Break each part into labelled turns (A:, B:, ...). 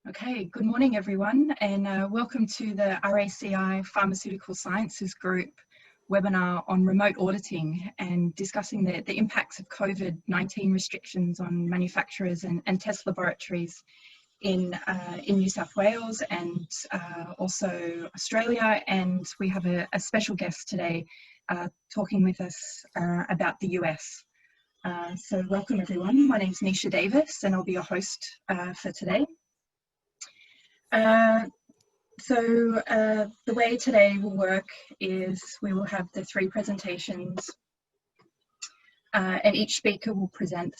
A: Okay, good morning everyone, and welcome to the RACI Pharmaceutical Sciences Group webinar on remote auditing and discussing the impacts of COVID-19 restrictions on manufacturers and test laboratories in New South Wales and also Australia. And we have a special guest today talking with us about the US. So welcome everyone. My name is Nisha Davis and I'll be your host for today. The way today will work is we will have the three presentations and each speaker will present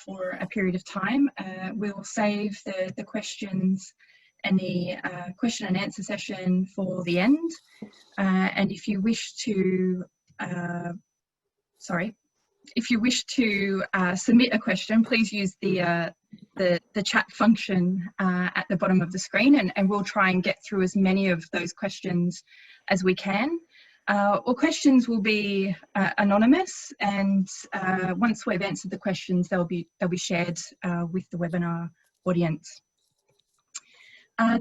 A: for a period of time. We will save the questions and the question and answer session for the end. And if you wish to, if you wish to submit a question, please use the chat function at the bottom of the screen, and we'll try and get through as many of those questions as we can. All questions will be anonymous, and once we've answered the questions, they'll be shared with the webinar audience.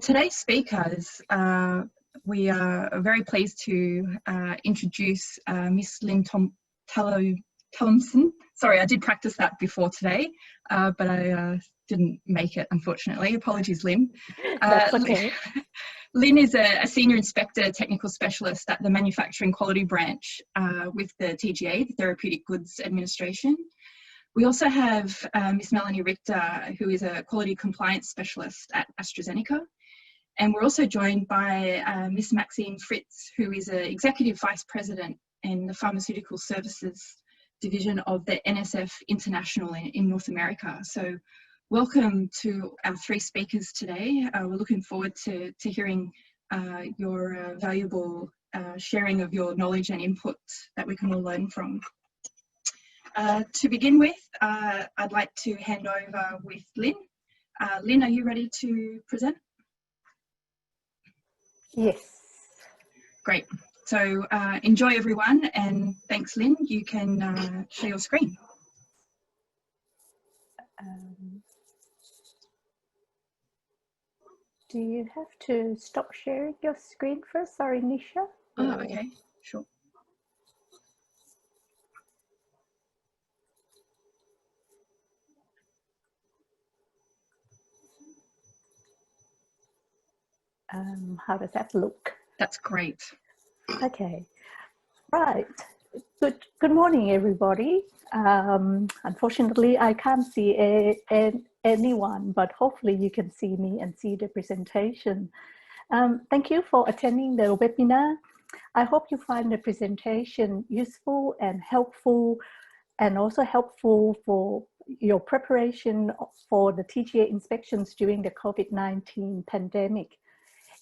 A: Today's speakers, we are very pleased to introduce Miss Lynn Tellumson. Sorry, I did practice that before today, but I didn't make it, unfortunately. Apologies, Lynn.
B: That's okay.
A: Lynn is a Senior Inspector Technical Specialist at the Manufacturing Quality Branch with the TGA, the Therapeutic Goods Administration. We also have Miss Melanie Richter, who is a Quality Compliance Specialist at AstraZeneca. And we're also joined by Miss Maxine Fritz, who is an Executive Vice President in the Pharmaceutical Services Division of the NSF International in North America. So welcome to our three speakers today. We're looking forward to hearing your valuable sharing of your knowledge and input that we can all learn from. To begin with, I'd like to hand over with Lynn. Lynn, are you ready to present?
B: Yes.
A: Great. So enjoy everyone, and thanks Lynn. You can share your screen.
B: Do you have to stop sharing your screen first? Sorry, Nisha.
A: Oh, okay, sure.
B: How does that look?
A: That's great.
B: Okay, right. Good morning, everybody. Unfortunately, I can't see anyone, but hopefully you can see me and see the presentation. Thank you for attending the webinar. I hope you find the presentation useful and helpful, and also helpful for your preparation for the TGA inspections during the COVID-19 pandemic.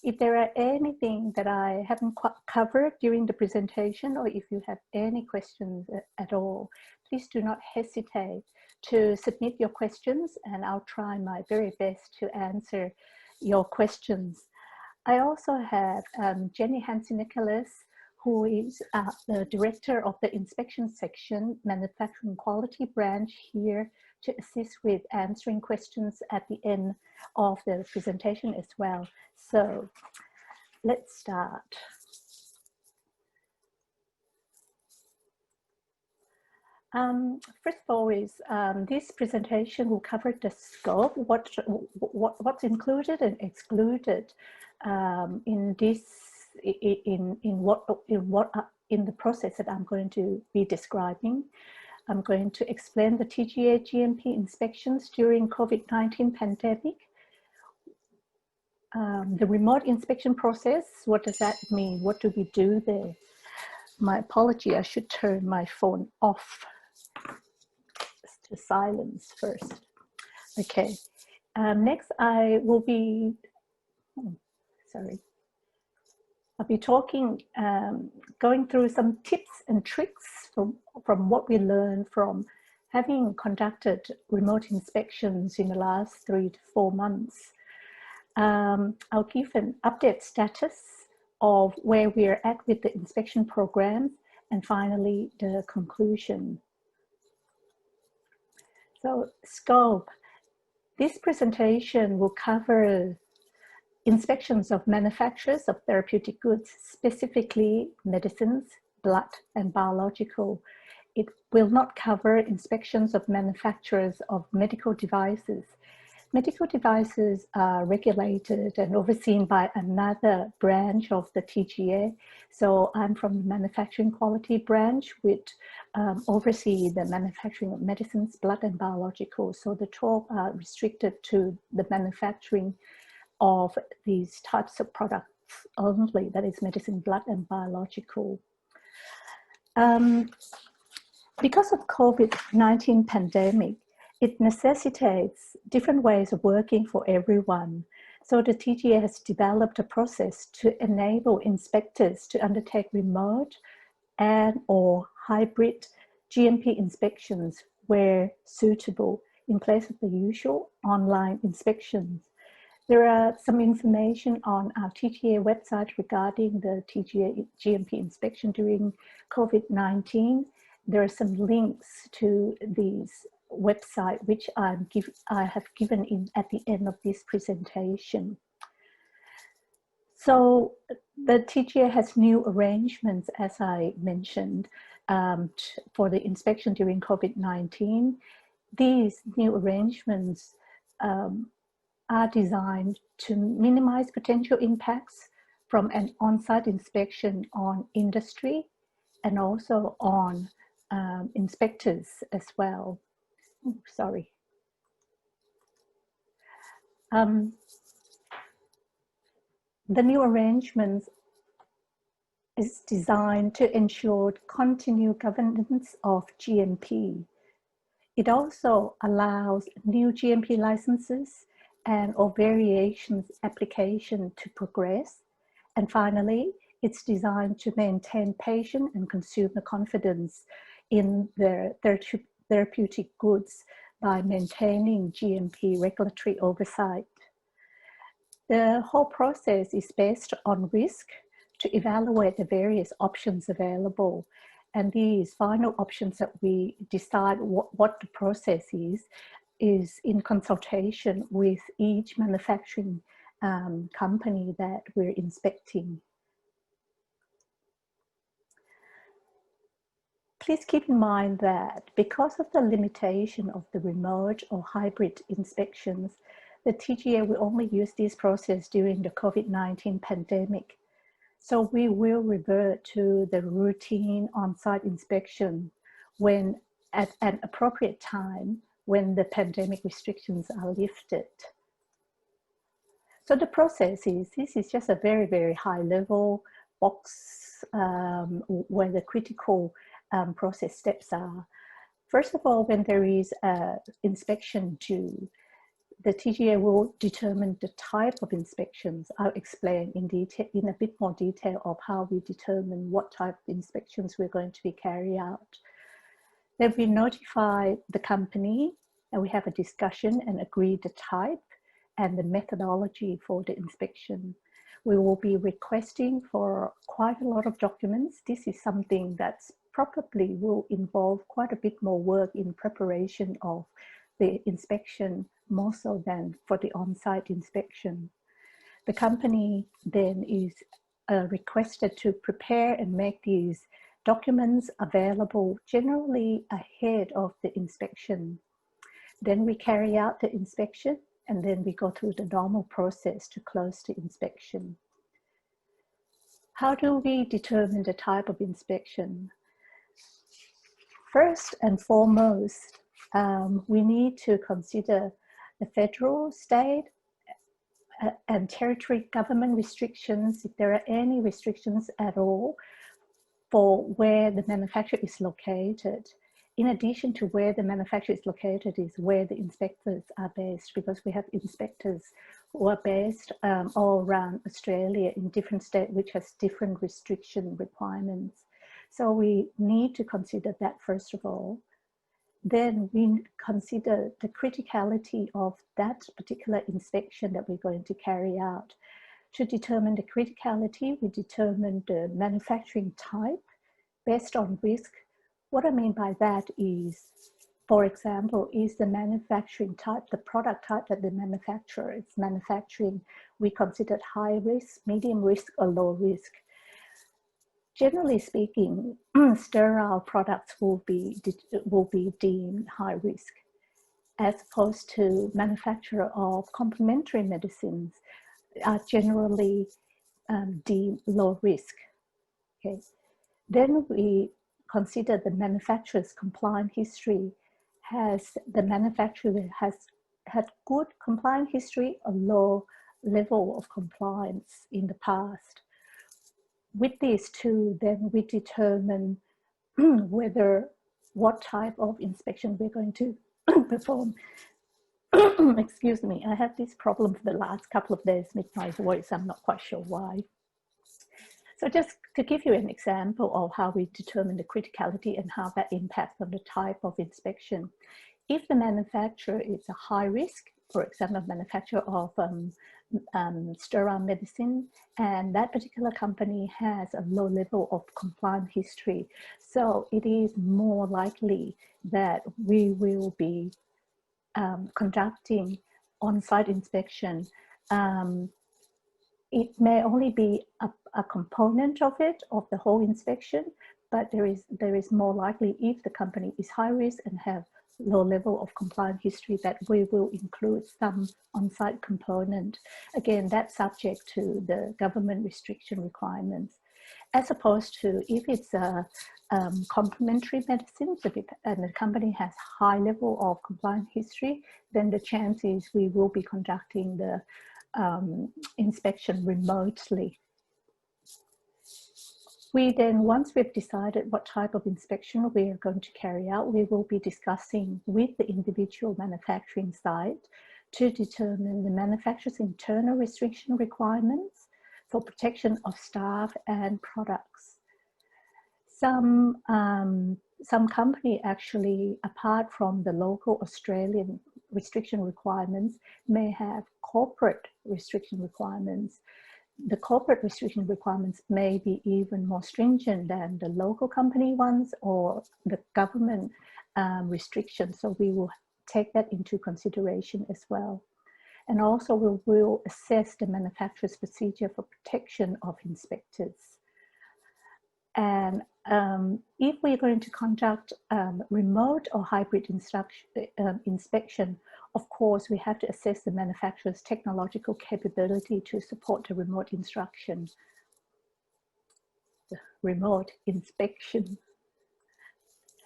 B: If there are anything that I haven't covered during the presentation, or if you have any questions at all, please do not hesitate to submit your questions, and I'll try my very best to answer your questions. I also have Jenny Hansen-Nicholas, who is the Director of the Inspection Section, Manufacturing Quality Branch, here to assist with answering questions at the end of the presentation as well. So let's start. First of all, this presentation will cover the scope, what's included and excluded in the process that I'm going to be describing. I'm going to explain the TGA GMP inspections during COVID-19 pandemic. The remote inspection process, what does that mean? What do we do there? My apology, I should turn my phone off to silence first. Okay, next I will be, I'll be talking, going through some tips and tricks from what we learned from having conducted remote inspections in the last 3 to 4 months. I'll give an update status of where we're at with the inspection program, and finally the conclusion. So scope. This presentation will cover inspections of manufacturers of therapeutic goods, specifically medicines, blood, and biological. It will not cover inspections of manufacturers of medical devices. Medical devices are regulated and overseen by another branch of the TGA. So I'm from the manufacturing quality branch, which oversee the manufacturing of medicines, blood, and biological. So the 12 are restricted to the manufacturing of these types of products only, that is medicine, blood, and biological. Because of COVID-19 pandemic, it necessitates different ways of working for everyone. So the TGA has developed a process to enable inspectors to undertake remote and or hybrid GMP inspections where suitable in place of the usual online inspections. There are some information on our TGA website regarding the TGA GMP inspection during COVID-19. There are some links to these website which I have given at the end of this presentation. So the TGA has new arrangements, as I mentioned, for the inspection during COVID-19. These new arrangements are designed to minimize potential impacts from an on-site inspection on industry and also on inspectors as well. Oh, sorry. The new arrangements is designed to ensure continued governance of GMP. It also allows new GMP licenses and or variations application to progress. And finally, it's designed to maintain patient and consumer confidence in their therapeutic goods by maintaining GMP regulatory oversight. The whole process is based on risk to evaluate the various options available. And these final options that we decide what the process is in consultation with each manufacturing company that we're inspecting. Please keep in mind that because of the limitation of the remote or hybrid inspections, the TGA will only use this process during the COVID-19 pandemic. So we will revert to the routine on-site inspection when at an appropriate time when the pandemic restrictions are lifted. So the process this is just a very, very high level box where the critical process steps are. First of all, when there is an inspection due, the TGA will determine the type of inspections. I'll explain in a bit more detail of how we determine what type of inspections we're going to be carried out. Then we notify the company and we have a discussion and agree the type and the methodology for the inspection. We will be requesting for quite a lot of documents. This is something that's probably will involve quite a bit more work in preparation of the inspection, more so than for the on-site inspection. The company then is requested to prepare and make these documents available generally ahead of the inspection. Then we carry out the inspection and then we go through the normal process to close the inspection. How do we determine the type of inspection? First and foremost, we need to consider the federal, state, and territory government restrictions, if there are any restrictions at all, for where the manufacturer is located. In addition to where the manufacturer is located is where the inspectors are based, because we have inspectors who are based all around Australia in different states, which has different restriction requirements. So we need to consider that first of all. Then we consider the criticality of that particular inspection that we're going to carry out. To determine the criticality, we determine the manufacturing type based on risk. What I mean by that is For example, is the manufacturing type, the product type that the manufacturer is manufacturing, we consider high risk, medium risk, or low risk. Generally speaking, sterile products will be deemed high risk, as opposed to manufacture of complementary medicines are generally deemed low risk. Okay. Then we consider the manufacturer's compliance history. Has the manufacturer has had good compliance history or low level of compliance in the past? With these two, then we determine what type of inspection we're going to perform. Excuse me, I have this problem for the last couple of days with my voice. I'm not quite sure why. So just to give you an example of how we determine the criticality and how that impacts on the type of inspection. If the manufacturer is a high risk, for example, manufacturer of sterile medicine, and that particular company has a low level of compliance history, so it is more likely that we will be conducting on-site inspection. It may only be a component of it, of the whole inspection, but there is more likely, if the company is high risk and have low level of compliance history, that we will include some on-site component. Again, that's subject to the government restriction requirements, as opposed to if it's a complementary medicines and the company has high level of compliance history, then the chance is we will be conducting the inspection remotely. We then, once we've decided what type of inspection we are going to carry out, we will be discussing with the individual manufacturing site to determine the manufacturer's internal restriction requirements for protection of staff and products. Some company actually, apart from the local Australian restriction requirements, may have corporate restriction requirements. The corporate restriction requirements may be even more stringent than the local company ones or the government restrictions. So we will take that into consideration as well. And also we will assess the manufacturer's procedure for protection of inspectors. And if we're going to conduct remote or hybrid inspection, of course, we have to assess the manufacturer's technological capability to support the remote inspection.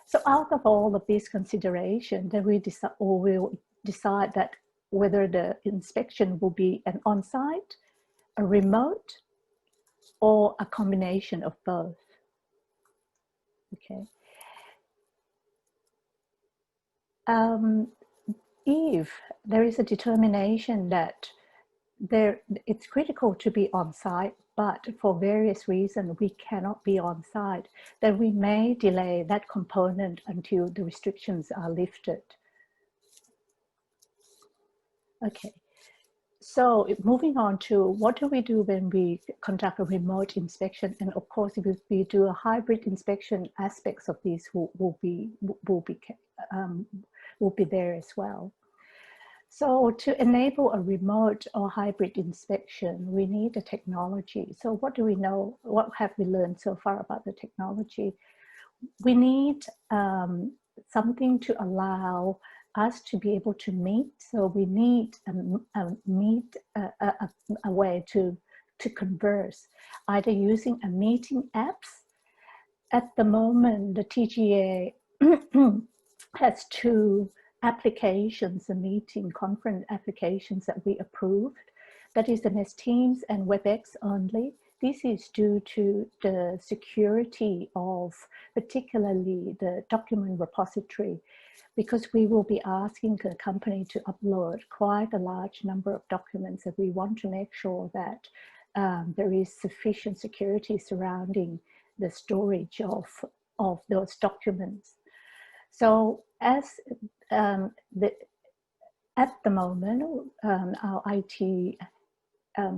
B: So out of all of these considerations, then we will decide that whether the inspection will be an on-site, a remote, or a combination of both. Okay. If there is a determination that it's critical to be on site, but for various reasons we cannot be on site, then we may delay that component until the restrictions are lifted. Okay. So moving on to what do we do when we conduct a remote inspection, and of course if we do a hybrid inspection, aspects of these will be there as well. So to enable a remote or hybrid inspection, we need a technology. So what do we know? What have we learned so far about the technology? We need something to allow us to be able to meet. So we need a way to converse, either using a meeting apps. At the moment, the TGA has 2 applications, the meeting conference applications that we approved. That is MS Teams and WebEx only. This is due to the security of particularly the document repository, because we will be asking the company to upload quite a large number of documents, and we want to make sure that there is sufficient security surrounding the storage of those documents. So as at the moment, our IT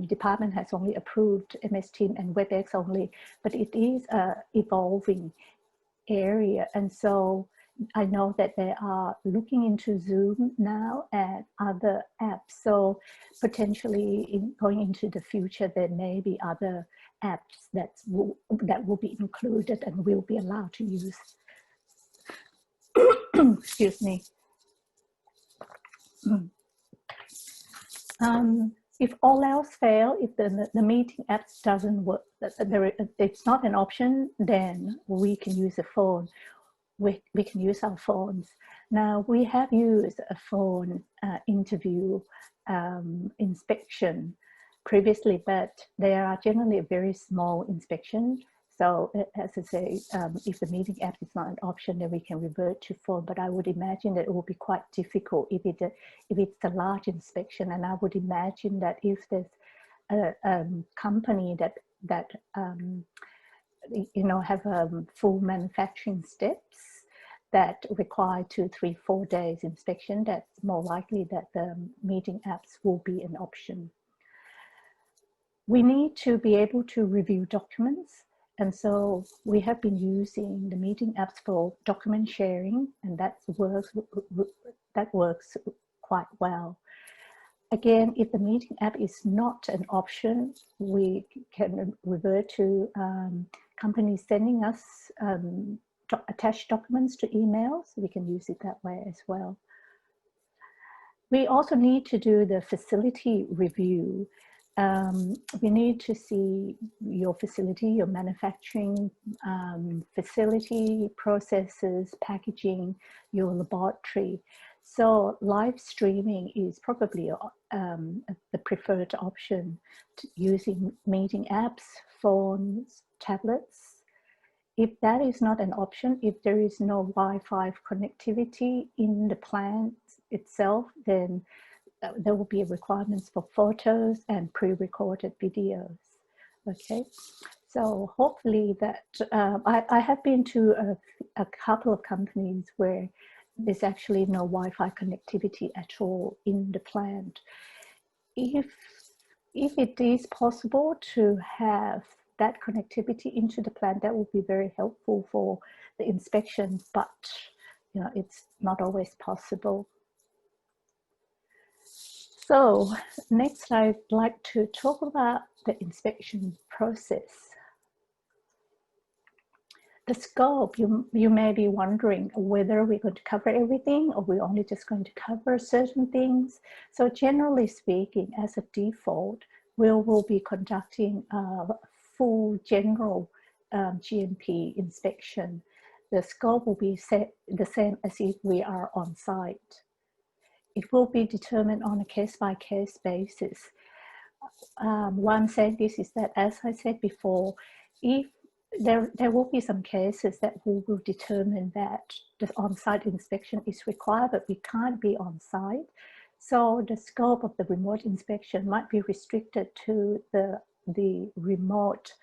B: department has only approved MS Teams and WebEx only, but it is an evolving area. And so I know that they are looking into Zoom now and other apps. So potentially going into the future, there may be other apps that will be included and will be allowed to use. Excuse me. If all else fail, if the meeting apps doesn't work, it's not an option, then we can use a phone. We can use our phones. Now, we have used a phone interview inspection previously, but they are generally a very small inspection. So as I say, if the meeting app is not an option, then we can revert to phone. But I would imagine that it will be quite difficult if it's a large inspection. And I would imagine that if there's a company that have full manufacturing steps that require 2, 3, 4 days inspection, that's more likely that the meeting apps will be an option. We need to be able to review documents. And so we have been using the meeting apps for document sharing, and that works quite well. Again, if the meeting app is not an option, we can revert to companies sending us attached documents to emails. We can use it that way as well. We also need to do the facility review. We need to see your facility, your manufacturing facility, processes, packaging, your laboratory. So live streaming is probably the preferred option, using meeting apps, phones, tablets. If that is not an option, if there is no Wi-Fi connectivity in the plant itself, then there will be requirements for photos and pre-recorded videos. Okay, so hopefully that I have been to a couple of companies where there's actually no Wi-Fi connectivity at all in the plant. If it is possible to have that connectivity into the plant, that would be very helpful for the inspection, but it's not always possible. So next, I'd like to talk about the inspection process. The scope, you may be wondering whether we're going to cover everything or we're only just going to cover certain things. So generally speaking, as a default, we will be conducting a full general GMP inspection. The scope will be the same as if we are on site. It will be determined on a case-by-case basis. Why I'm saying this is that, as I said before, if there will be some cases that we will determine that the on-site inspection is required, but we can't be on site. So the scope of the remote inspection might be restricted to the remote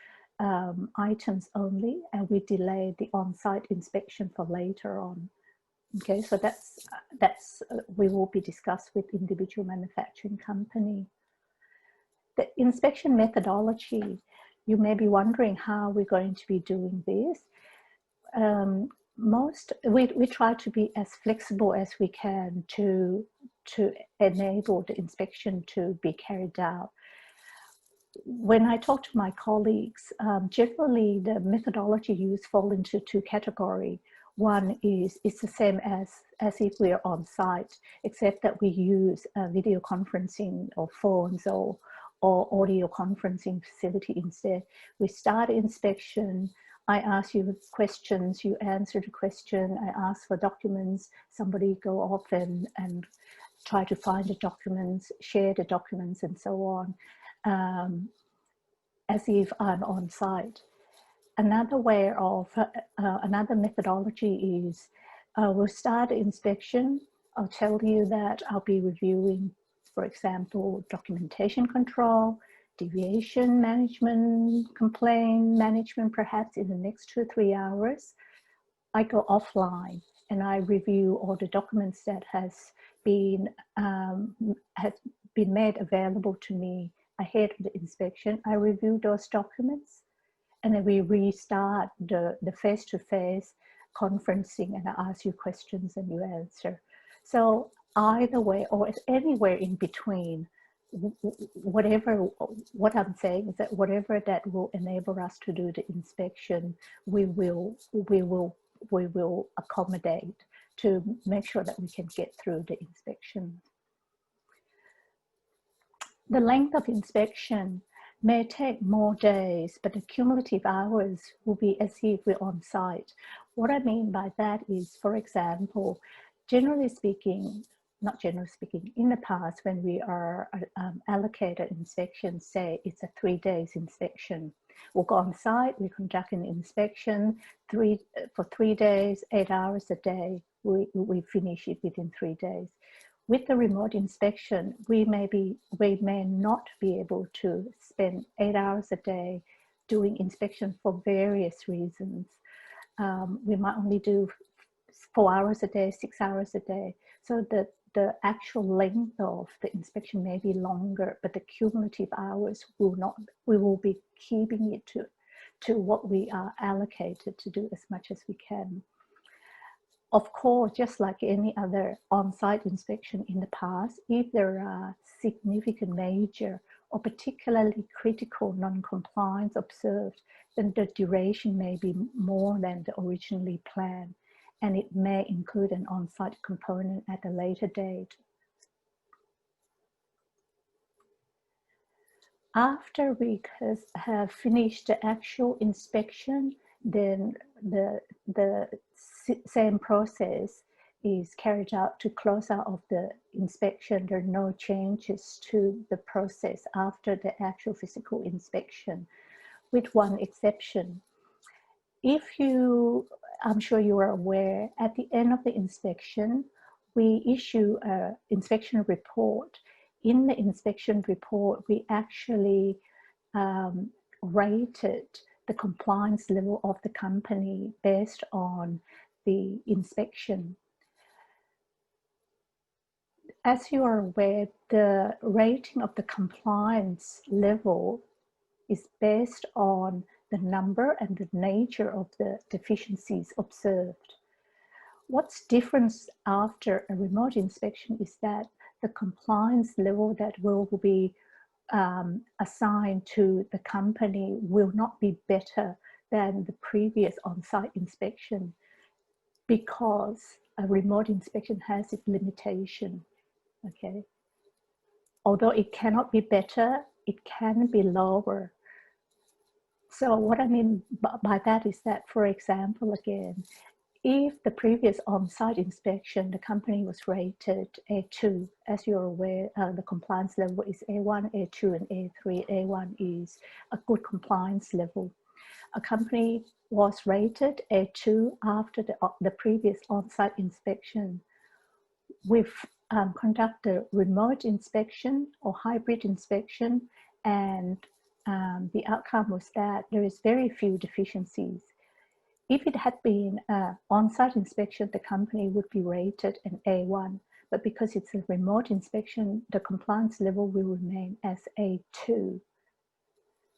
B: items only, and we delay the on-site inspection for later on. Okay, so that's we will be discussed with individual manufacturing company. The inspection methodology, you may be wondering how we're going to be doing this. We try to be as flexible as we can to enable the inspection to be carried out. When I talk to my colleagues, generally the methodology used fall into 2 categories. One is it's the same as if we're on site, except that we use video conferencing or phones or audio conferencing facility instead. We start inspection. I ask you questions, you answer the question. I ask for documents. Somebody go off and try to find the documents, share the documents, and so on, as if I'm on site. Another way of, another methodology is we'll start inspection. I'll tell you that I'll be reviewing, for example, documentation control, deviation management, complaint management, perhaps in the next 2 or 3 hours. I go offline and I review all the documents that has been made available to me ahead of the inspection. I review those documents, and then we restart the face-to-face conferencing and I ask you questions and you answer. So either way, or anywhere in between, whatever, what I'm saying is that whatever that will enable us to do the inspection, we will accommodate to make sure that we can get through the inspection. The length of inspection may take more days, but the cumulative hours will be as if we're on site. What I mean by that is, for example, generally speaking, not generally speaking, in the past when we are allocated inspection, say it's a 3 days inspection, we'll go on site, we conduct an inspection for 3 days, 8 hours a day, we finish it within 3 days. With the remote inspection, we may not be able to spend 8 hours a day doing inspection for various reasons. We might only do 4 hours a day, 6 hours a day. So the actual length of the inspection may be longer, but the cumulative hours will not. We will be keeping it to what we are allocated to do as much as we can. Of course, just like any other on-site inspection in the past, if there are significant major or particularly critical non-compliance observed, then the duration may be more than the originally planned, and it may include an on-site component at a later date. After we have finished the actual inspection, then the same process is carried out to close out of the inspection. There are no changes to the process after the actual physical inspection, with one exception. I'm sure you are aware, at the end of the inspection, we issue an inspection report. In the inspection report, we actually rated the compliance level of the company based on the inspection. As you are aware, the rating of the compliance level is based on the number and the nature of the deficiencies observed. What's different after a remote inspection is that the compliance level that will be assigned to the company will not be better than the previous on-site inspection, because a remote inspection has its limitation. Okay, although it cannot be better, it can be lower. So what I mean by that is that, for example, again, if the previous on-site inspection, the company was rated A2, as you're aware, the compliance level is A1, A2, and A3. A1 is a good compliance level. A company was rated A2 after the previous on-site inspection. We've conducted remote inspection or hybrid inspection, and the outcome was that there is very few deficiencies. If it had been an on-site inspection, the company would be rated an A1, but because it's a remote inspection, the compliance level will remain as A2.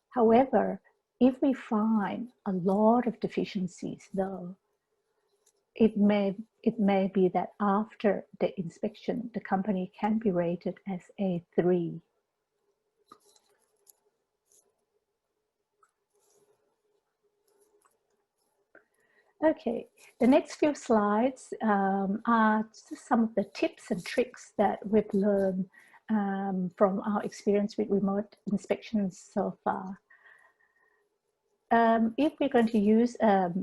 B: However, if we find a lot of deficiencies, though, it may be that after the inspection, the company can be rated as A3. Okay, the next few slides are some of the tips and tricks that we've learned from our experience with remote inspections so far. If we're going to use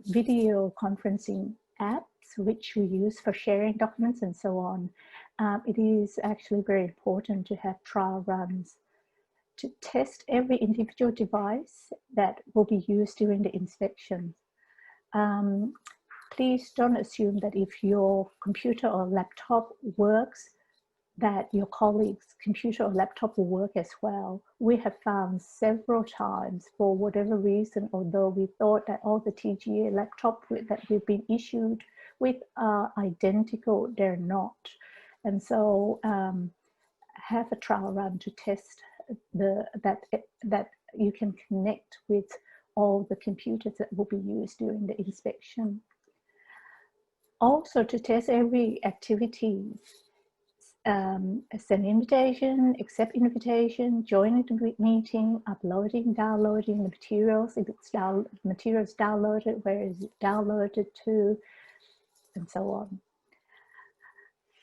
B: video conferencing apps, which we use for sharing documents and so on, it is actually very important to have trial runs to test every individual device that will be used during the inspection. Please don't assume that if your computer or laptop works, that your colleague's computer or laptop will work as well. We have found several times, for whatever reason, although we thought that all the TGA laptops that we've been issued with are identical, they're not. And so have a trial run to test that you can connect with all the computers that will be used during the inspection. Also, to test every activity, send invitation, accept invitation, join the meeting, uploading, downloading the materials, if it's materials downloaded, where is it downloaded to, and so on.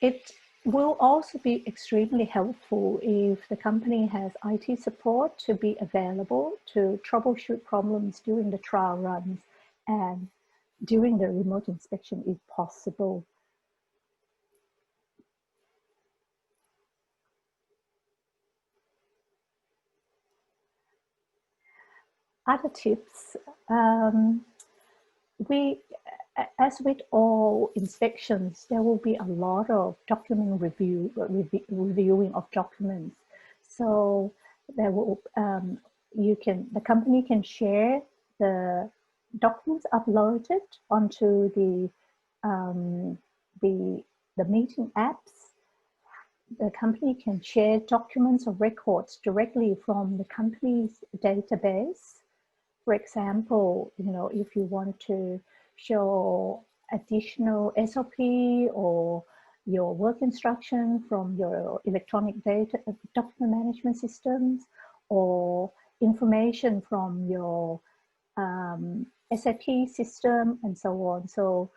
B: It will also be extremely helpful if the company has IT support to be available to troubleshoot problems during the trial runs and during the remote inspection if possible. Other tips, as with all inspections, there will be a lot of document reviewing of documents. So there will, the company can share the documents uploaded onto the meeting apps. The company can share documents or records directly from the company's database. For example, if you want to show additional SOP or your work instruction from your electronic data document management systems, or information from your SAP system, and so on. So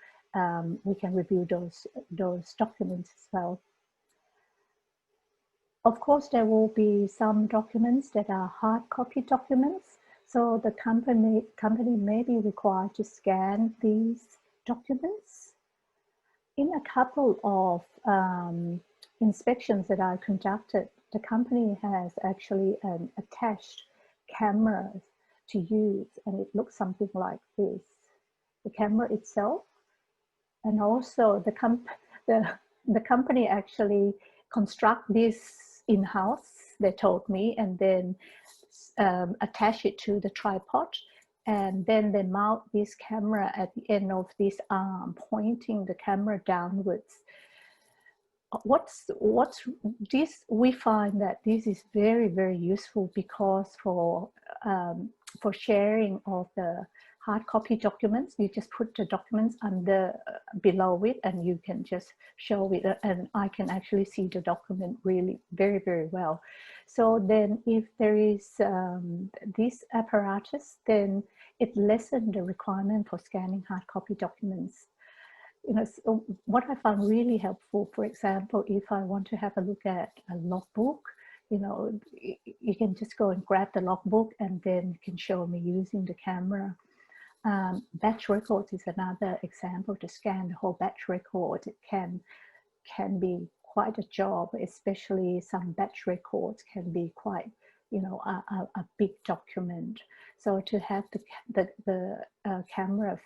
B: we can review those documents as well. Of course, there will be some documents that are hard copy documents. So the company may be required to scan these documents. In a couple of inspections that I conducted, the company has actually an attached camera to use, and it looks something like this. The camera itself, and also the company actually construct this in-house, they told me, and then attach it to the tripod, and then they mount this camera at the end of this arm, pointing the camera downwards. What's this? We find that this is very, very useful because for sharing of the hard copy documents, you just put the documents below it, and you can just show it, and I can actually see the document really very, very well. So then if there is this apparatus, then it lessens the requirement for scanning hard copy documents. So what I found really helpful, for example, if I want to have a look at a logbook, you can just go and grab the logbook, and then you can show me using the camera. Batch records is another example. To scan the whole batch record, it can be quite a job, especially some batch records can be quite, a big document. So to have the camera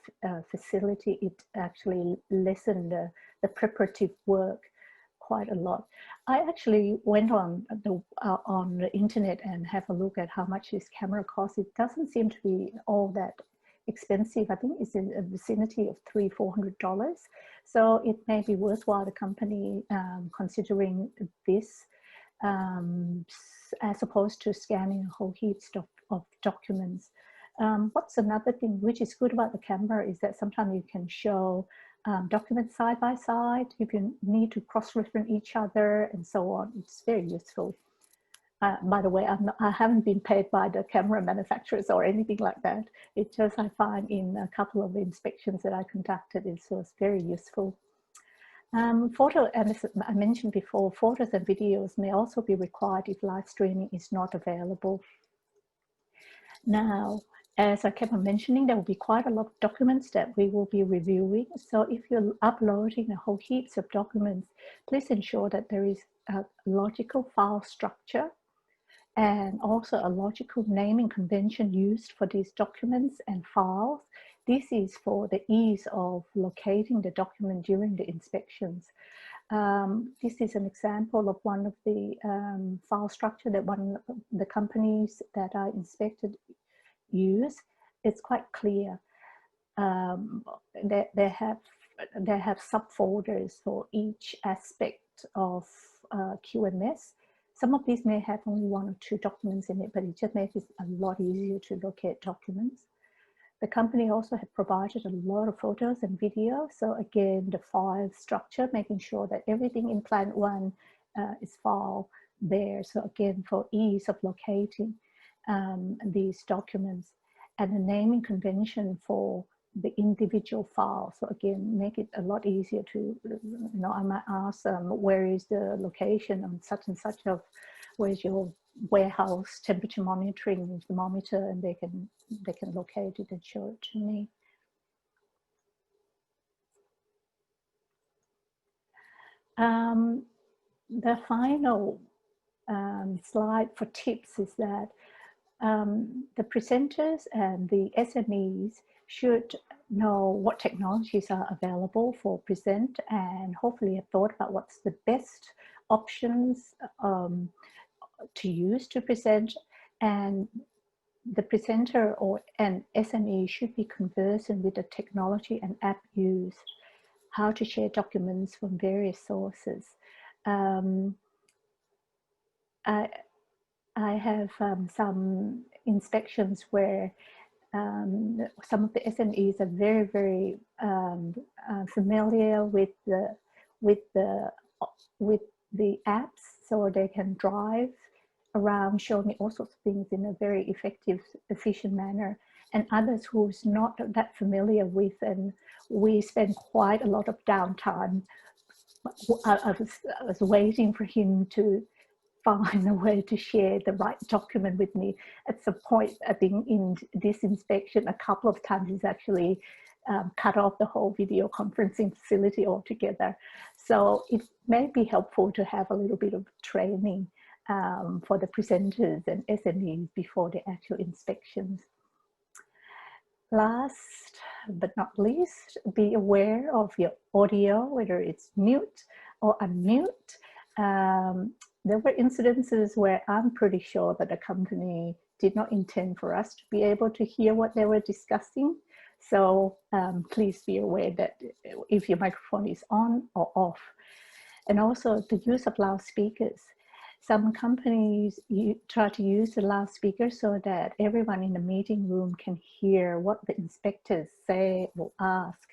B: facility, it actually lessened the preparative work quite a lot. I actually went on the internet and have a look at how much this camera costs. It doesn't seem to be all that expensive. I think it's in the vicinity of $300–400. So it may be worthwhile the company considering this as opposed to scanning a whole heaps of documents. What's another thing which is good about the camera is that sometimes you can show documents side by side if you need to cross-reference each other and so on. It's very useful. By the way, I haven't been paid by the camera manufacturers or anything like that. It's just I find in a couple of inspections that I conducted, it was very useful. Photo, as I mentioned before, photos and videos may also be required if live streaming is not available. Now, as I kept on mentioning, there will be quite a lot of documents that we will be reviewing. So if you're uploading a whole heaps of documents, please ensure that there is a logical file structure and also a logical naming convention used for these documents and files. This is for the ease of locating the document during the inspections. This is an example of one of the file structure that one of the companies that I inspected use. It's quite clear. They have subfolders for each aspect of QMS. Some of these may have only 1 or 2 documents in it, but it just makes it a lot easier to locate documents. The company also had provided a lot of photos and videos. So again, the file structure, making sure that everything in Plant 1 is filed there. So again, for ease of locating these documents, and a naming convention for the individual file. So again, make it a lot easier to, I might ask where is the location on such and such of, where's your warehouse temperature monitoring thermometer, and they can locate it and show it to me. The final slide for tips is that the presenters and the SMEs should know what technologies are available for present, and hopefully have thought about what's the best options to use to present. And the presenter or an SME should be conversant with the technology and app used, how to share documents from various sources. I have some inspections where some of the SMEs are very, very familiar with the apps, so they can drive around, show me all sorts of things in a very effective, efficient manner. And others who's not that familiar with, and we spend quite a lot of downtime. I was waiting for him to find a way to share the right document with me. At some point, I think in this inspection, a couple of times he's actually cut off the whole video conferencing facility altogether. So it may be helpful to have a little bit of training for the presenters and SMEs before the actual inspections. Last but not least, be aware of your audio, whether it's mute or unmute. There were incidences where I'm pretty sure that the company did not intend for us to be able to hear what they were discussing. So please be aware that if your microphone is on or off. And also the use of loudspeakers. Some companies try to use the loudspeaker so that everyone in the meeting room can hear what the inspectors say or ask.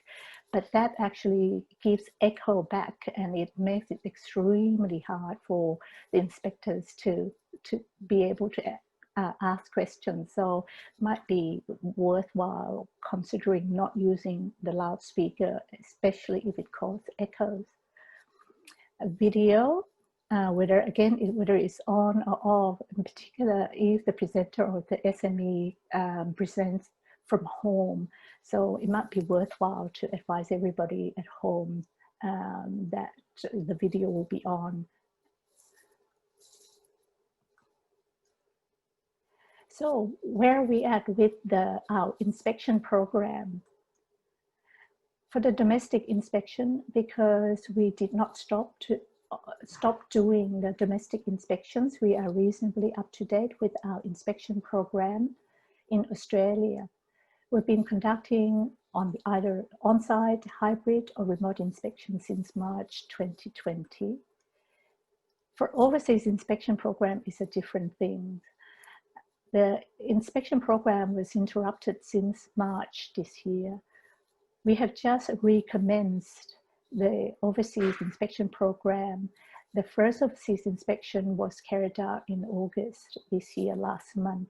B: But that actually gives echo back, and it makes it extremely hard for the inspectors to be able to ask questions. So it might be worthwhile considering not using the loudspeaker, especially if it causes echoes. A video, whether it's on or off, in particular if the presenter or the SME presents from home. So it might be worthwhile to advise everybody at home that the video will be on. So where are we at with our inspection program? For the domestic inspection, because we did not stop doing the domestic inspections, we are reasonably up to date with our inspection program in Australia. We've been conducting either on-site, hybrid, or remote inspection since March 2020. For overseas inspection program is a different thing. The inspection program was interrupted since March this year. We have just recommenced the overseas inspection program. The first overseas inspection was carried out in August this year, last month.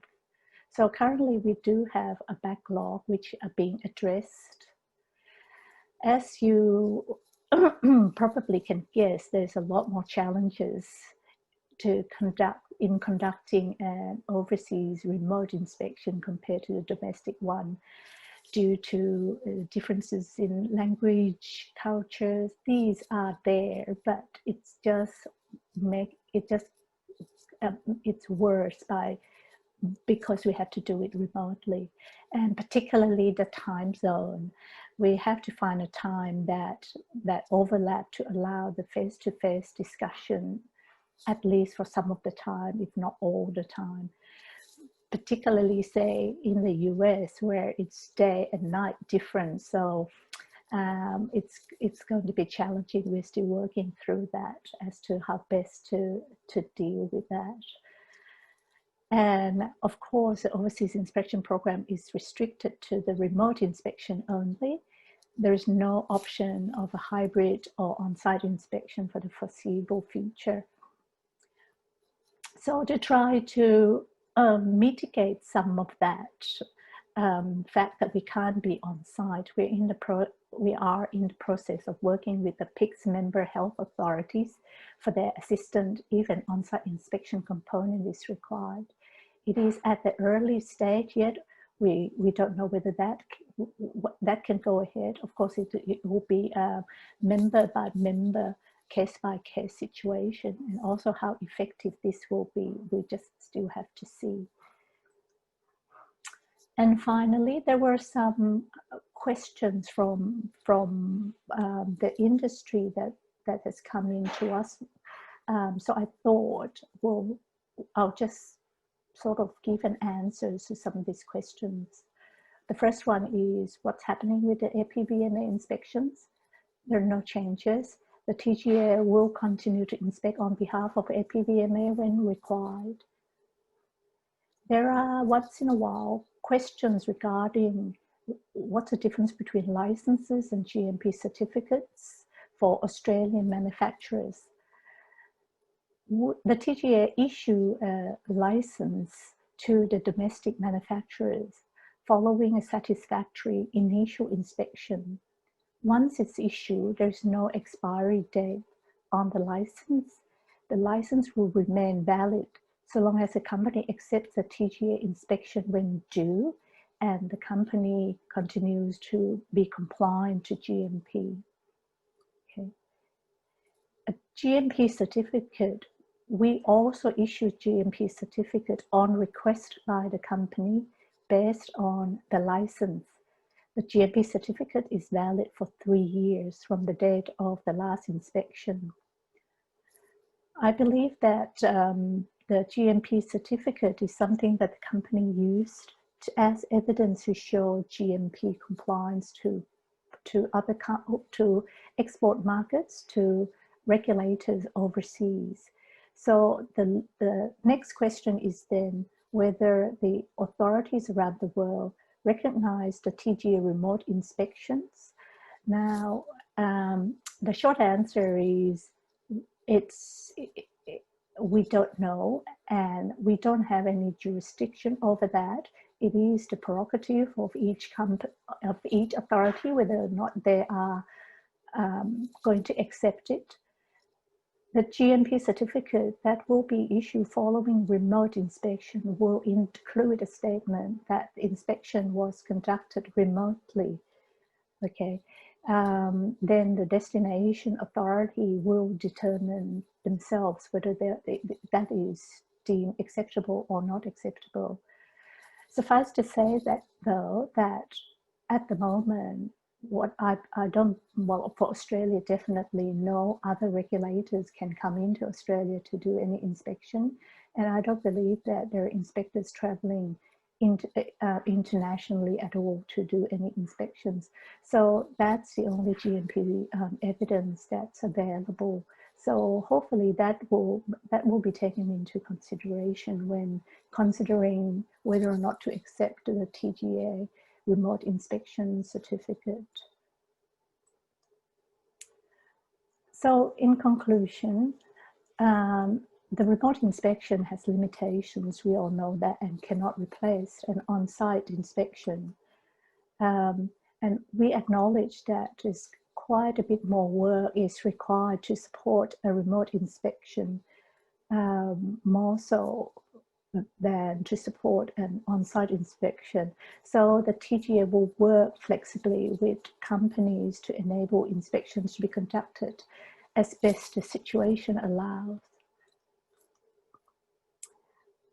B: So currently we do have a backlog which are being addressed. As you probably can guess, there's a lot more challenges to conducting an overseas remote inspection compared to the domestic one, due to differences in language, cultures. These are there, but it's worse because we have to do it remotely, and particularly the time zone. We have to find a time that overlap to allow the face-to-face discussion, at least for some of the time, if not all the time. Particularly, say, in the US, where it's day and night difference. So it's going to be challenging. We're still working through that as to how best to deal with that. And of course, the overseas inspection program is restricted to the remote inspection only. There is no option of a hybrid or on-site inspection for the foreseeable future. So to try to mitigate some of that fact that we can't be on site, we are in the process of working with the PICS member health authorities for their assistance if an on-site inspection component is required. It is at the early stage yet. We don't know whether that can go ahead. Of course, it will be a member by member, case by case situation, and also how effective this will be, we just still have to see. And finally, there were some questions from the industry that has come into us. So I thought, well, I'll just sort of give an answer to some of these questions. The first one is what's happening with the APVMA inspections. There are no changes. The TGA will continue to inspect on behalf of APVMA when required. There are once in a while questions regarding what's the difference between licenses and GMP certificates for Australian manufacturers. The TGA issue a license to the domestic manufacturers following a satisfactory initial inspection. Once it's issued, there's no expiry date on the license. The license will remain valid so long as the company accepts a TGA inspection when due and the company continues to be compliant to GMP. Okay. A GMP certificate, we also issue GMP certificate on request by the company based on the license. The GMP certificate is valid for 3 years from the date of the last inspection. I believe that the GMP certificate is something that the company used as evidence to show GMP compliance to export markets, to regulators overseas. So the next question is then whether the authorities around the world recognize the TGA remote inspections. Now, the short answer is we don't know, and we don't have any jurisdiction over that. It is the prerogative of each authority whether or not they are going to accept it. The GMP certificate that will be issued following remote inspection will include a statement that the inspection was conducted remotely. Okay, then the destination authority will determine themselves whether that is deemed acceptable or not acceptable. Suffice to say that though, that at the moment, what I don't, well, for Australia, definitely no other regulators can come into Australia to do any inspection. And I don't believe that there are inspectors traveling internationally at all to do any inspections. So that's the only GMP evidence that's available. So hopefully that will be taken into consideration when considering whether or not to accept the TGA remote inspection certificate. So in conclusion, the remote inspection has limitations, we all know that, and cannot replace an on-site inspection. And we acknowledge that there's quite a bit more work is required to support a remote inspection, more so than to support an on-site inspection. So the TGA will work flexibly with companies to enable inspections to be conducted as best the situation allows.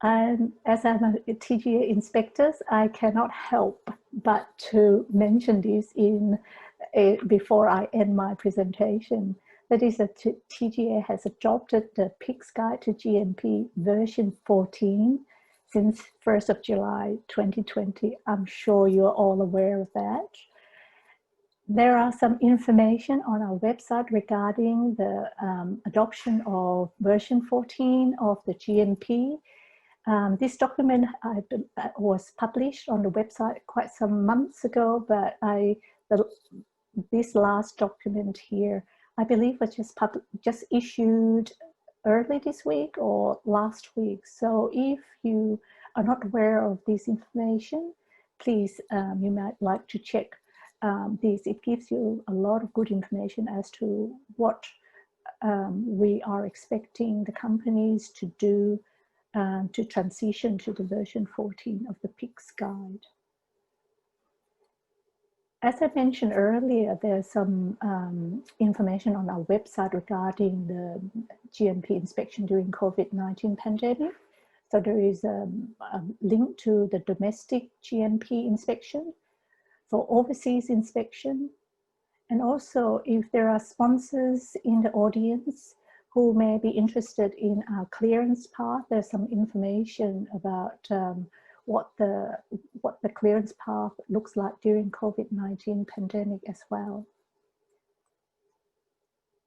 B: As I'm a TGA inspector, I cannot help but to mention this before I end my presentation. That is that TGA has adopted the PICS Guide to GMP version 14 since 1st of July 2020. I'm sure you're all aware of that. There are some information on our website regarding the adoption of version 14 of the GMP. This document was published on the website quite some months ago, but this last document here, I believe, was just issued early this week or last week. So if you are not aware of this information, please, you might like to check this. It gives you a lot of good information as to what we are expecting the companies to do to transition to the version 14 of the PICS guide. As I mentioned earlier, there's some information on our website regarding the GMP inspection during COVID-19 pandemic. So there is a link to the domestic GMP inspection, for overseas inspection, and also if there are sponsors in the audience who may be interested in our clearance path, there's some information about what the clearance path looks like during COVID-19 pandemic as well.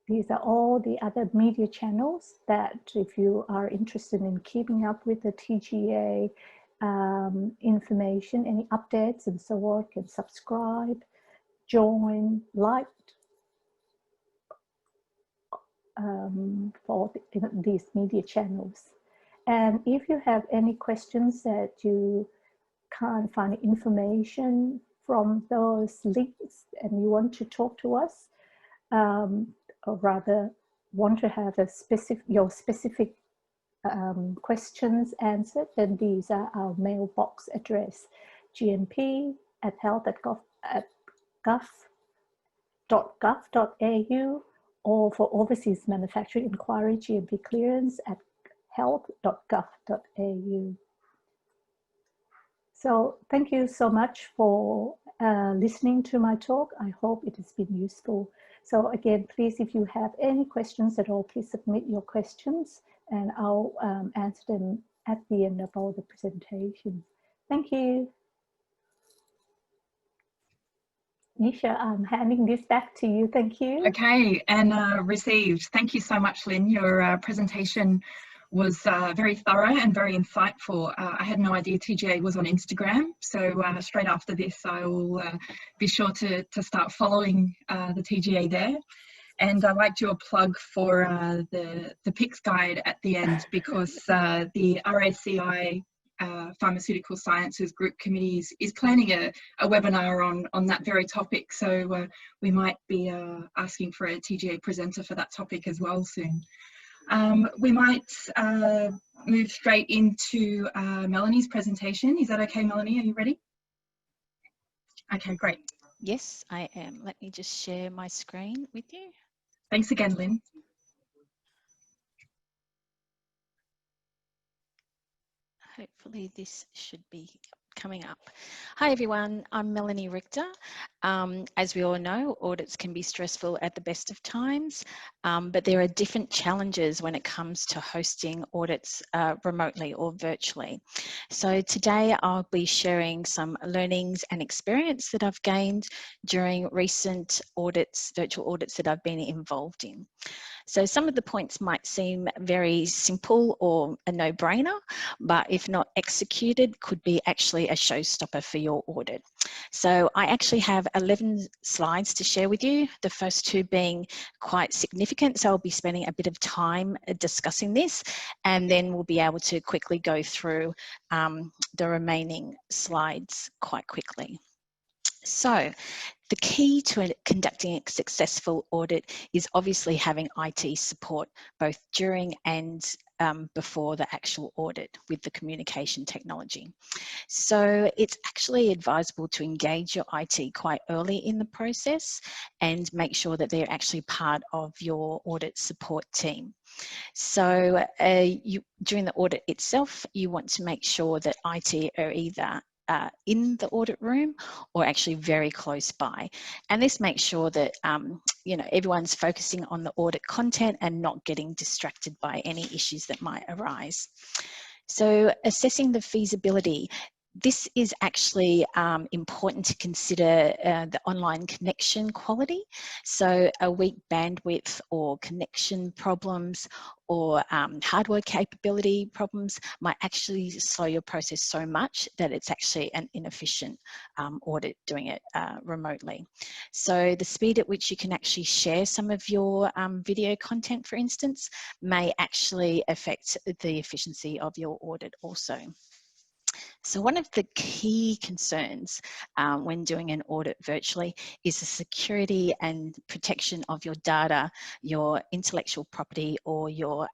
B: These are all the other media channels that if you are interested in keeping up with the TGA information, any updates and so on, can subscribe, join, like for these media channels. And if you have any questions that you can't find information from those links and you want to talk to us, or rather want to have your specific questions answered, then these are our mailbox address: gmp@health.gov.au, or for overseas manufacturing inquiry, GMP clearance at health.gov.au. So thank you so much for listening to my talk. I hope it has been useful. So again, please, if you have any questions at all, please submit your questions and I'll answer them at the end of all the presentation. Thank you. Nisha, I'm handing this back to you. Thank you.
A: Okay, and received. Thank you so much, Lynn. Your presentation was very thorough and very insightful. I had no idea TGA was on Instagram, so straight after this I will be sure to start following the TGA there. And I liked your plug for the PICS guide at the end, because the RACI Pharmaceutical Sciences Group Committees is planning a webinar on that very topic. So we might be asking for a TGA presenter for that topic as well soon. We might move straight into Melanie's presentation. Is that okay, Melanie? Are you ready? Okay, great.
C: Yes, I am. Let me just share my screen with you.
A: Thanks again, Lynn.
C: Hopefully this should be coming up. Hi everyone, I'm Melanie Richter. As we all know, audits can be stressful at the best of times, but there are different challenges when it comes to hosting audits remotely or virtually. So today I'll be sharing some learnings and experience that I've gained during recent audits, virtual audits that I've been involved in. So some of the points might seem very simple or a no-brainer, but if not executed, could be actually a showstopper for your audit. So I actually have 11 slides to share with you, the first two being quite significant. So I'll be spending a bit of time discussing this, and then we'll be able to quickly go through the remaining slides quite quickly. So the key to conducting a successful audit is obviously having IT support both during and before the actual audit with the communication technology. So it's actually advisable to engage your IT quite early in the process and make sure that they're actually part of your audit support team. So during the audit itself, you want to make sure that IT are either in the audit room or actually very close by, and this makes sure that you know, everyone's focusing on the audit content and not getting distracted by any issues that might arise. So assessing the feasibility, This is actually important to consider the online connection quality. So a weak bandwidth or connection problems or hardware capability problems might actually slow your process so much that it's actually an inefficient audit doing it remotely. So the speed at which you can actually share some of your video content, for instance, may actually affect the efficiency of your audit also. So one of the key concerns when doing an audit virtually is the security and protection of your data, your intellectual property, or your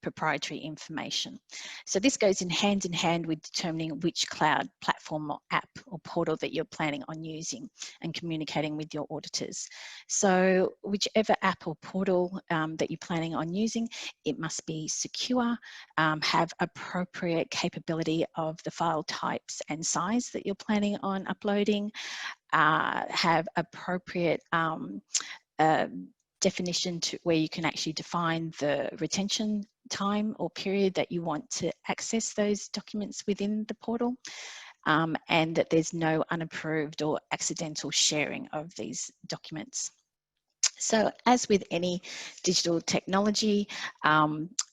C: proprietary information. So this goes in hand with determining which cloud platform or app or portal that you're planning on using and communicating with your auditors. So whichever app or portal that you're planning on using, it must be secure, have appropriate capability of the file types and size that you're planning on uploading, have appropriate definition to where you can actually define the retention time or period that you want to access those documents within the portal, and that there's no unapproved or accidental sharing of these documents. So as with any digital technology,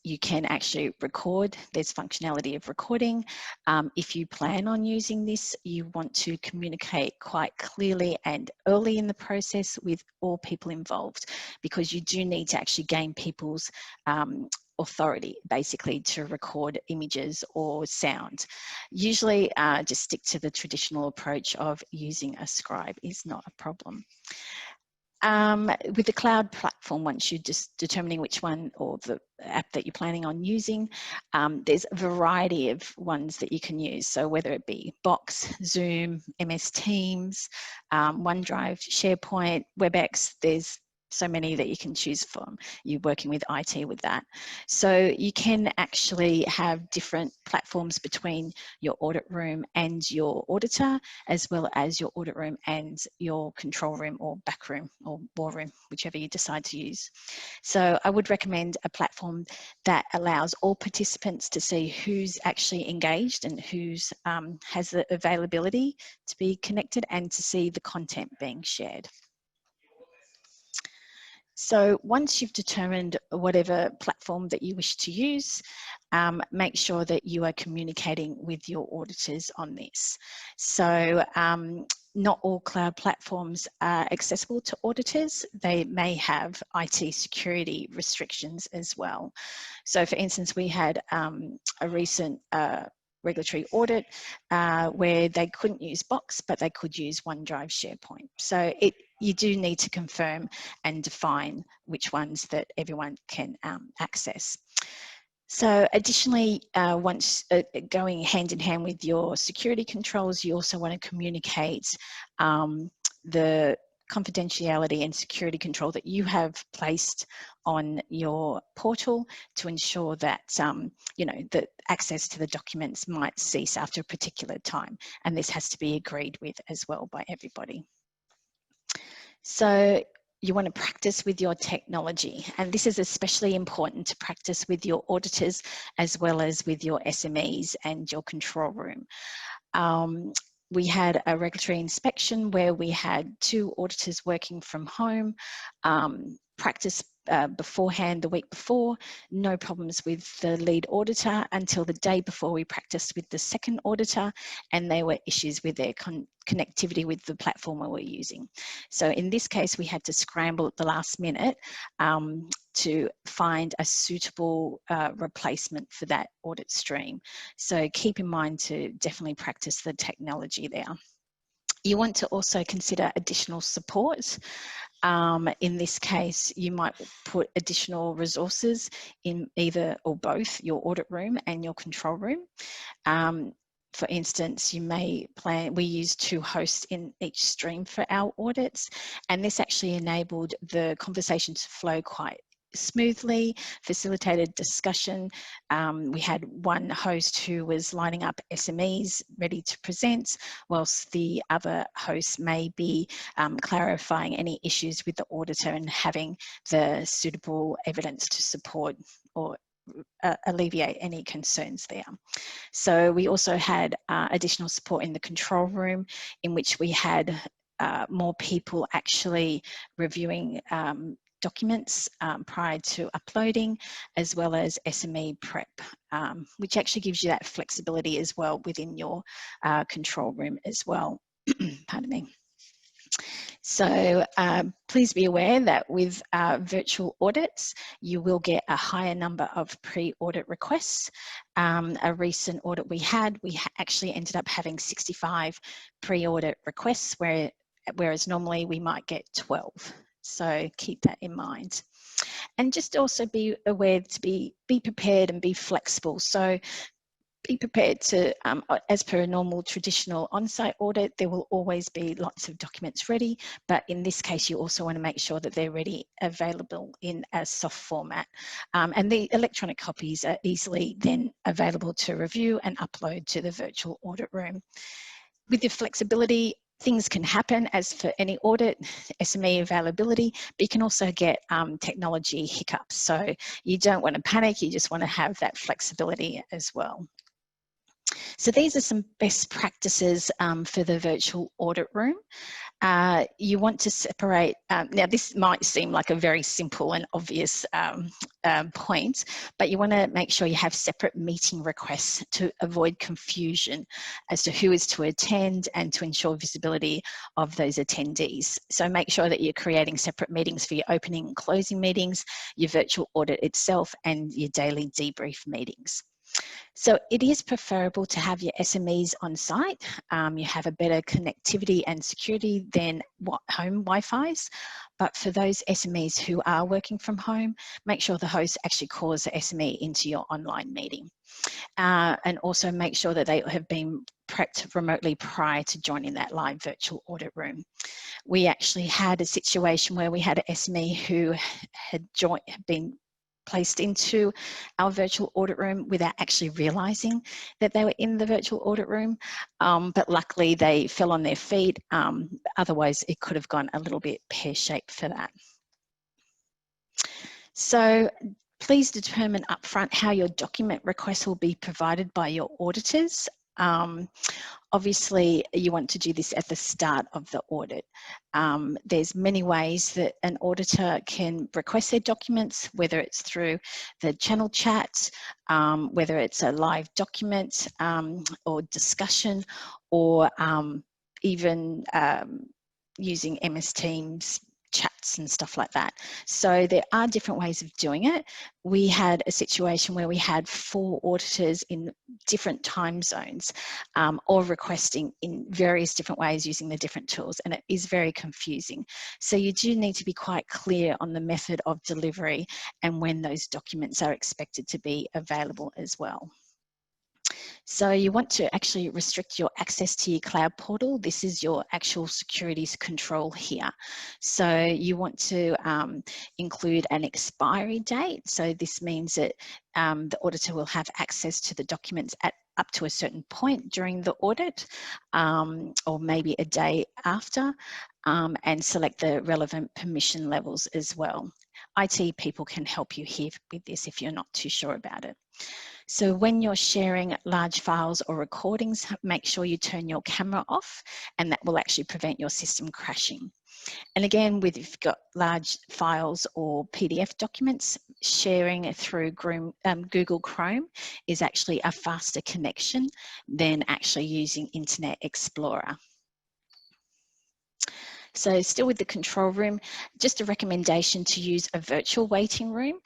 C: you can actually record. There's functionality of recording. If you plan on using this, you want to communicate quite clearly and early in the process with all people involved, because you do need to actually gain people's authority basically to record images or sound. Usually just stick to the traditional approach of using a scribe is not a problem. With the cloud platform, once you're just determining which one or the app that you're planning on using, there's a variety of ones that you can use. So whether it be Box, Zoom, MS Teams, OneDrive, SharePoint, WebEx, there's so many that you can choose from. You're working with IT with that. So you can actually have different platforms between your audit room and your auditor, as well as your audit room and your control room or back room or war room, whichever you decide to use. So I would recommend a platform that allows all participants to see who's actually engaged and who's has the availability to be connected and to see the content being shared. So once you've determined whatever platform that you wish to use, make sure that you are communicating with your auditors on this. So not all cloud platforms are accessible to auditors. They may have IT security restrictions as well. So for instance, we had a recent regulatory audit where they couldn't use Box, but they could use OneDrive, SharePoint. So you do need to confirm and define which ones that everyone can access. So additionally, once going hand in hand with your security controls, you also want to communicate the confidentiality and security control that you have placed on your portal to ensure that you know, that access to the documents might cease after a particular time, and this has to be agreed with as well by everybody. So you want to practice with your technology, and this is especially important to practice with your auditors as well as with your SMEs and your control room. We had a regulatory inspection where we had 2 auditors working from home, practice beforehand the week before, no problems with the lead auditor until the day before we practiced with the second auditor, and there were issues with their connectivity with the platform we were using. So in this case, we had to scramble at the last minute to find a suitable replacement for that audit stream. So keep in mind to definitely practice the technology there. You want to also consider additional support. In this case, you might put additional resources in either or both your audit room and your control room. For instance, you may plan, we use 2 hosts in each stream for our audits, and this actually enabled the conversation to flow quite smoothly, facilitated discussion. We had one host who was lining up SMEs ready to present, whilst the other host may be clarifying any issues with the auditor and having the suitable evidence to support or alleviate any concerns there. So we also had additional support in the control room, in which we had more people actually reviewing documents prior to uploading, as well as SME prep, which actually gives you that flexibility as well within your control room as well. Pardon me. So please be aware that with virtual audits, you will get a higher number of pre-audit requests. A recent audit we actually ended up having 65 pre-audit requests, whereas normally we might get 12. So keep that in mind. And just also be aware to be prepared and be flexible. So be prepared to, as per a normal traditional on-site audit, there will always be lots of documents ready, but in this case you also want to make sure that they're ready, available in a soft format. And the electronic copies are easily then available to review and upload to the virtual audit room. With your flexibility, things can happen as for any audit, SME availability, but you can also get technology hiccups. So you don't want to panic, you just want to have that flexibility as well. So these are some best practices for the virtual audit room. You want to separate, now this might seem like a very simple and obvious point, but you want to make sure you have separate meeting requests to avoid confusion as to who is to attend and to ensure visibility of those attendees. So make sure that you're creating separate meetings for your opening and closing meetings, your virtual audit itself, and your daily debrief meetings. So it is preferable to have your SMEs on site. You have a better connectivity and security than home Wi-Fi's. But for those SMEs who are working from home, make sure the host actually calls the SME into your online meeting. And also make sure that they have been prepped remotely prior to joining that live virtual audit room. We actually had a situation where we had an SME who had been placed into our virtual audit room without actually realising that they were in the virtual audit room, but luckily they fell on their feet. Otherwise it could have gone a little bit pear-shaped for that. So please determine upfront how your document requests will be provided by your auditors. Obviously, you want to do this at the start of the audit. There's many ways that an auditor can request their documents, whether it's through the channel chat, whether it's a live document or discussion, or even using MS Teams chats and stuff like that. So there are different ways of doing it. We had a situation where we had 4 auditors in different time zones, all requesting in various different ways using the different tools, and it is very confusing. So you do need to be quite clear on the method of delivery and when those documents are expected to be available as well. So you want to actually restrict your access to your cloud portal. This is your actual securities control here. So you want to include an expiry date. So this means that the auditor will have access to the documents at up to a certain point during the audit, or maybe a day after, and select the relevant permission levels as well. IT people can help you here with this if you're not too sure about it. So when you're sharing large files or recordings, make sure you turn your camera off, and that will actually prevent your system crashing. And again, if you've got large files or PDF documents, sharing through Google Chrome is actually a faster connection than actually using Internet Explorer. So still with the control room, just a recommendation to use a virtual waiting room.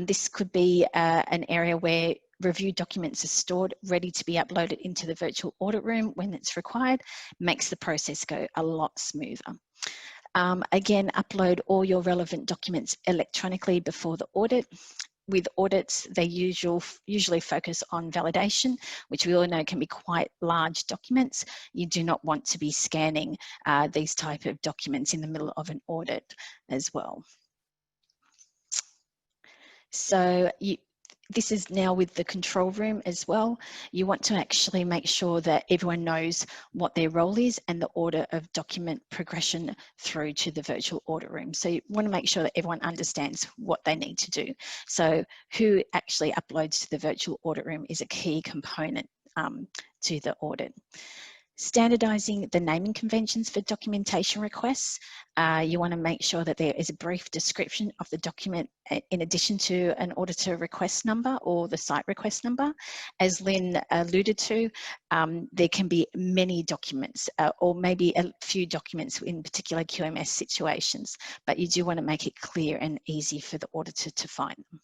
C: This could be an area where review documents are stored, ready to be uploaded into the virtual audit room when it's required. Makes the process go a lot smoother. Again, upload all your relevant documents electronically before the audit. With audits, they usually focus on validation, which we all know can be quite large documents. You do not want to be scanning these type of documents in the middle of an audit as well. So this is now with the control room as well. You want to actually make sure that everyone knows what their role is and the order of document progression through to the virtual audit room. So you want to make sure that everyone understands what they need to do. So who actually uploads to the virtual audit room is a key component to the audit. Standardising the naming conventions for documentation requests. You want to make sure that there is a brief description of the document in addition to an auditor request number or the site request number. As Lynn alluded to, there can be many documents or maybe a few documents in particular QMS situations, but you do want to make it clear and easy for the auditor to find them.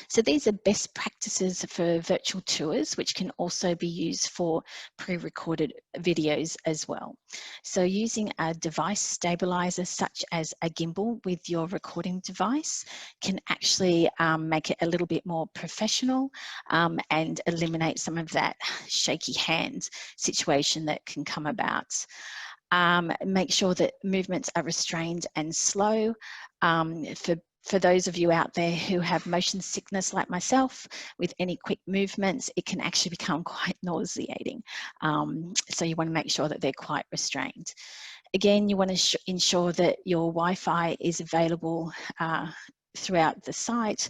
C: So these are best practices for virtual tours, which can also be used for pre-recorded videos as well. So using a device stabilizer such as a gimbal with your recording device can actually make it a little bit more professional and eliminate some of that shaky hand situation that can come about. Make sure that movements are restrained and slow. For those of you out there who have motion sickness like myself, with any quick movements, it can actually become quite nauseating. So you want to make sure that they're quite restrained. Again, you want to ensure that your Wi-Fi is available throughout the site.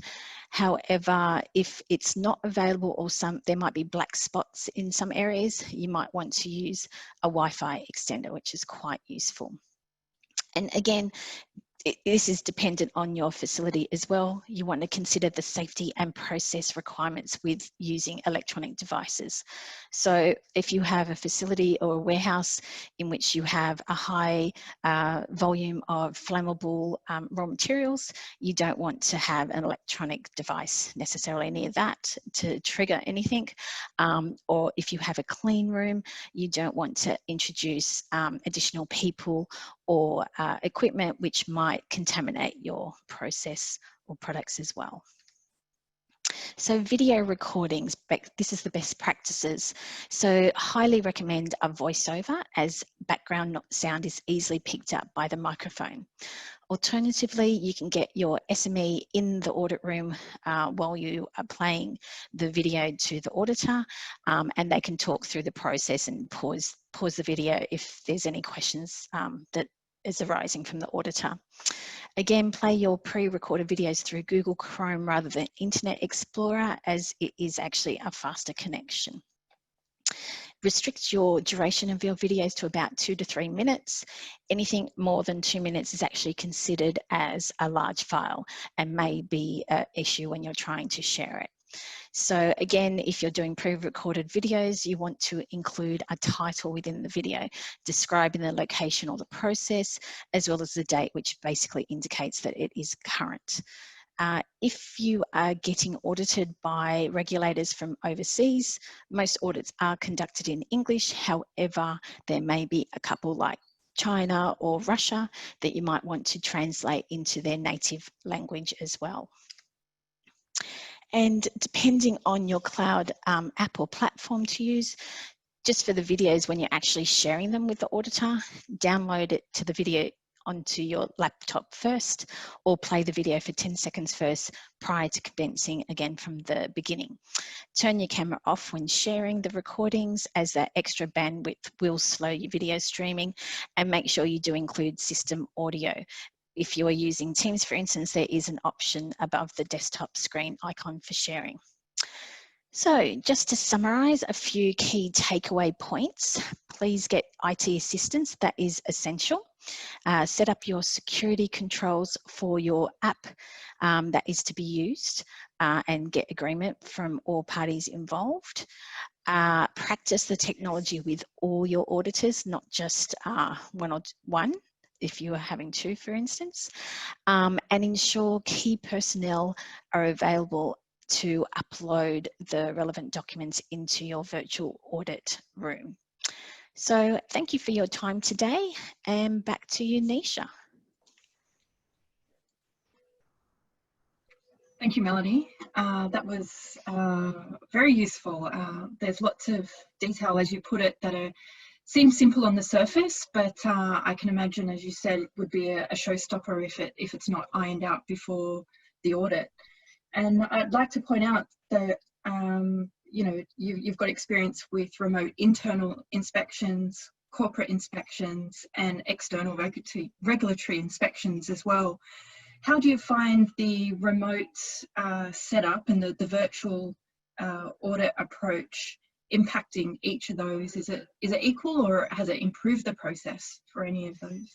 C: However, if it's not available or there might be black spots in some areas, you might want to use a Wi-Fi extender, which is quite useful. And again, this is dependent on your facility as well. You want to consider the safety and process requirements with using electronic devices. So if you have a facility or a warehouse in which you have a high volume of flammable raw materials, you don't want to have an electronic device necessarily near that to trigger anything. Or if you have a clean room, you don't want to introduce additional people or equipment which might contaminate your process or products as well. So video recordings, this is the best practices. So highly recommend a voiceover as background sound is easily picked up by the microphone. Alternatively, you can get your SME in the audit room while you are playing the video to the auditor, and they can talk through the process and pause the video if there's any questions that is arising from the auditor. Again, play your pre-recorded videos through Google Chrome rather than Internet Explorer, as it is actually a faster connection. Restrict your duration of your videos to about 2 to 3 minutes. Anything more than 2 minutes is actually considered as a large file and may be an issue when you're trying to share it. So again, if you're doing pre-recorded videos, you want to include a title within the video describing the location or the process, as well as the date, which basically indicates that it is current. If you are getting audited by regulators from overseas, most audits are conducted in English. However, there may be a couple like China or Russia that you might want to translate into their native language as well. And depending on your cloud app or platform to use, just for the videos, when you're actually sharing them with the auditor, download it to the video onto your laptop first, or play the video for 10 seconds first prior to commencing again from the beginning. Turn your camera off when sharing the recordings, as that extra bandwidth will slow your video streaming, and make sure you do include system audio. If you are using Teams, for instance, there is an option above the desktop screen icon for sharing. So just to summarise a few key takeaway points, please get IT assistance, that is essential. Set up your security controls for your app that is to be used and get agreement from all parties involved. Practice the technology with all your auditors, not just one, if you are having two, for instance, and ensure key personnel are available to upload the relevant documents into your virtual audit room. So thank you for your time today, and back to you, Nisha.
A: Thank you, Melanie. That was very useful. There's lots of detail, as you put it, that seem simple on the surface, but I can imagine, as you said, it would be a showstopper if it's not ironed out before the audit. And I'd like to point out that, you know, you've got experience with remote internal inspections, corporate inspections, and external regulatory inspections as well. How do you find the remote setup and the virtual audit approach impacting each of those? Is it equal, or has it improved the process for any of those?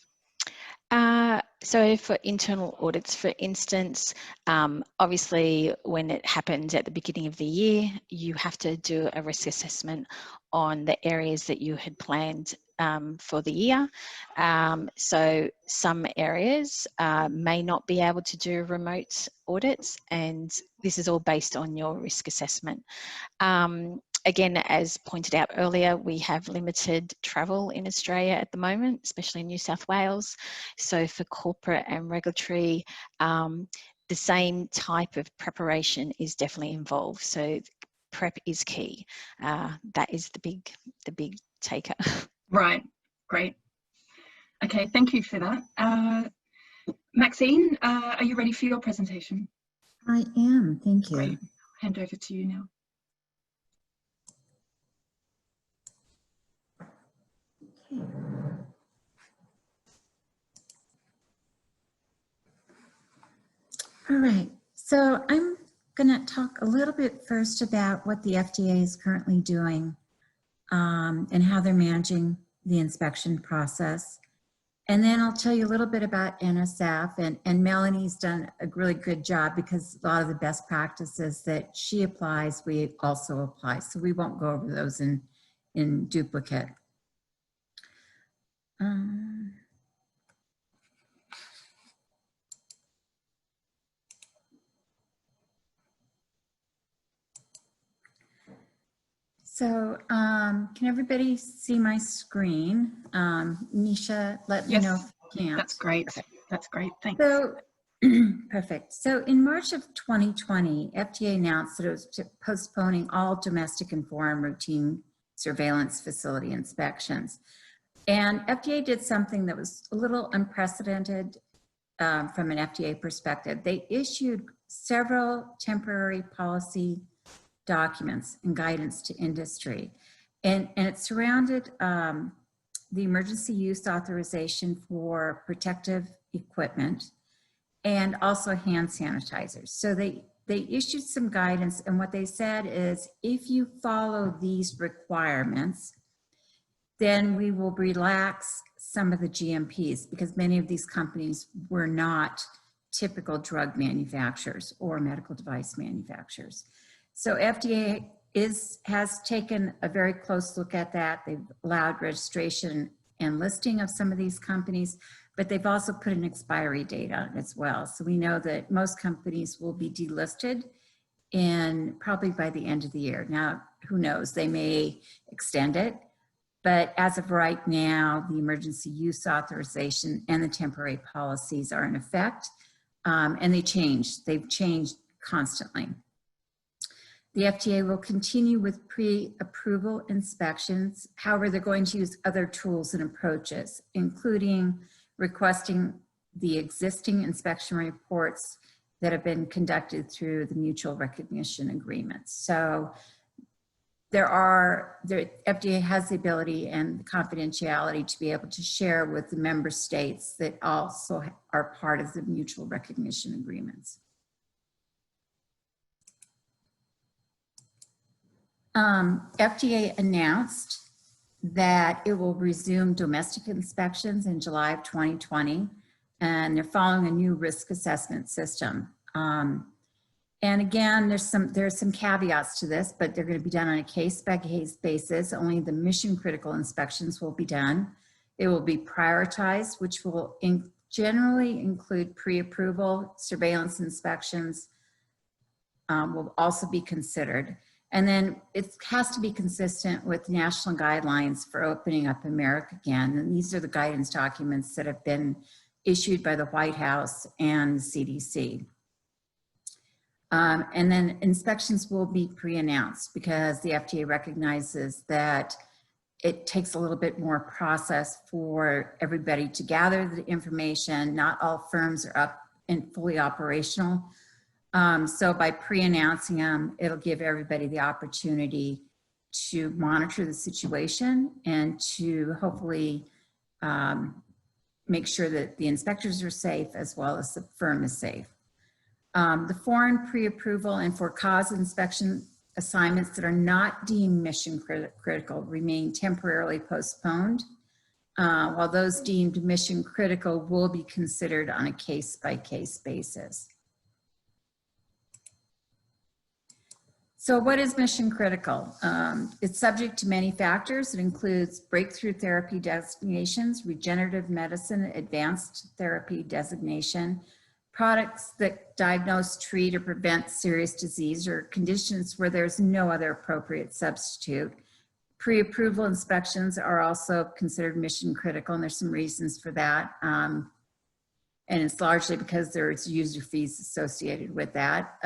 C: So for internal audits, for instance, obviously when it happens at the beginning of the year, you have to do a risk assessment on the areas that you had planned for the year. So some areas may not be able to do remote audits, and this is all based on your risk assessment. Again, as pointed out earlier, we have limited travel in Australia at the moment, especially in New South Wales. So for corporate and regulatory, the same type of preparation is definitely involved. So prep is key. That is the big taker.
A: Right, great. Okay, thank you for that. Maxine, are you ready for your presentation?
D: I am, thank you.
A: Great. Hand over to you now.
D: All right, so I'm going to talk a little bit first about what the FDA is currently doing and how they're managing the inspection process. And then I'll tell you a little bit about NSF, and Melanie's done a really good job because a lot of the best practices that she applies, we also apply. So we won't go over those in duplicate. So can everybody see my screen? Nisha, let me know if you can't.
A: That's great. That's great. Thanks.
D: So, perfect. So in March of 2020, FDA announced that it was postponing all domestic and foreign routine surveillance facility inspections. And FDA did something that was a little unprecedented from an FDA perspective. They issued several temporary policy documents and guidance to industry. And it surrounded the emergency use authorization for protective equipment and also hand sanitizers. So they issued some guidance, and what they said is, if you follow these requirements, then we will relax some of the GMPs, because many of these companies were not typical drug manufacturers or medical device manufacturers. So FDA has taken a very close look at that. They've allowed registration and listing of some of these companies, but they've also put an expiry date on it as well. So we know that most companies will be delisted probably by the end of the year. Now, who knows, they may extend it, but as of right now, the emergency use authorization and the temporary policies are in effect, and they've changed constantly. The FDA will continue with pre-approval inspections. However, they're going to use other tools and approaches, including requesting the existing inspection reports that have been conducted through the mutual recognition agreements. So the FDA has the ability and confidentiality to be able to share with the member states that also are part of the mutual recognition agreements. FDA announced that it will resume domestic inspections in July of 2020, and they're following a new risk assessment system. And again, there's some caveats to this, but they're going to be done on a case-by-case basis. Only the mission-critical inspections will be done. It will be prioritized, which will generally include pre-approval surveillance inspections will also be considered. And then it has to be consistent with national guidelines for opening up America again. And these are the guidance documents that have been issued by the White House and the CDC. And then inspections will be pre-announced because the FDA recognizes that it takes a little bit more process for everybody to gather the information. Not all firms are up and fully operational So by pre-announcing them, it'll give everybody the opportunity to monitor the situation and to hopefully make sure that the inspectors are safe as well as the firm is safe. The foreign pre-approval and for cause inspection assignments that are not deemed mission critical remain temporarily postponed, while those deemed mission critical will be considered on a case-by-case basis. So what is mission critical? It's subject to many factors. It includes breakthrough therapy designations, regenerative medicine, advanced therapy designation, products that diagnose, treat, or prevent serious disease or conditions where there's no other appropriate substitute. Pre-approval inspections are also considered mission critical, and there's some reasons for that. And it's largely because there's user fees associated with that.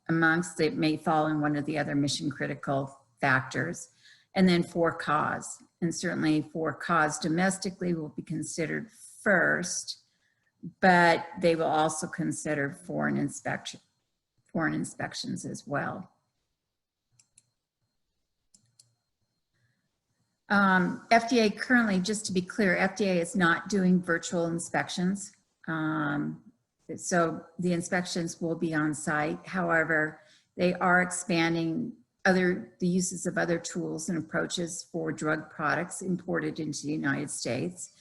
D: Amongst it may fall in one of the other mission critical factors. And then for cause, and certainly for cause domestically will be considered first, but they will also consider foreign inspections as well. FDA currently, just to be clear, FDA is not doing virtual inspections. So the inspections will be on site. However, they are expanding the uses of other tools and approaches for drug products imported into the United States.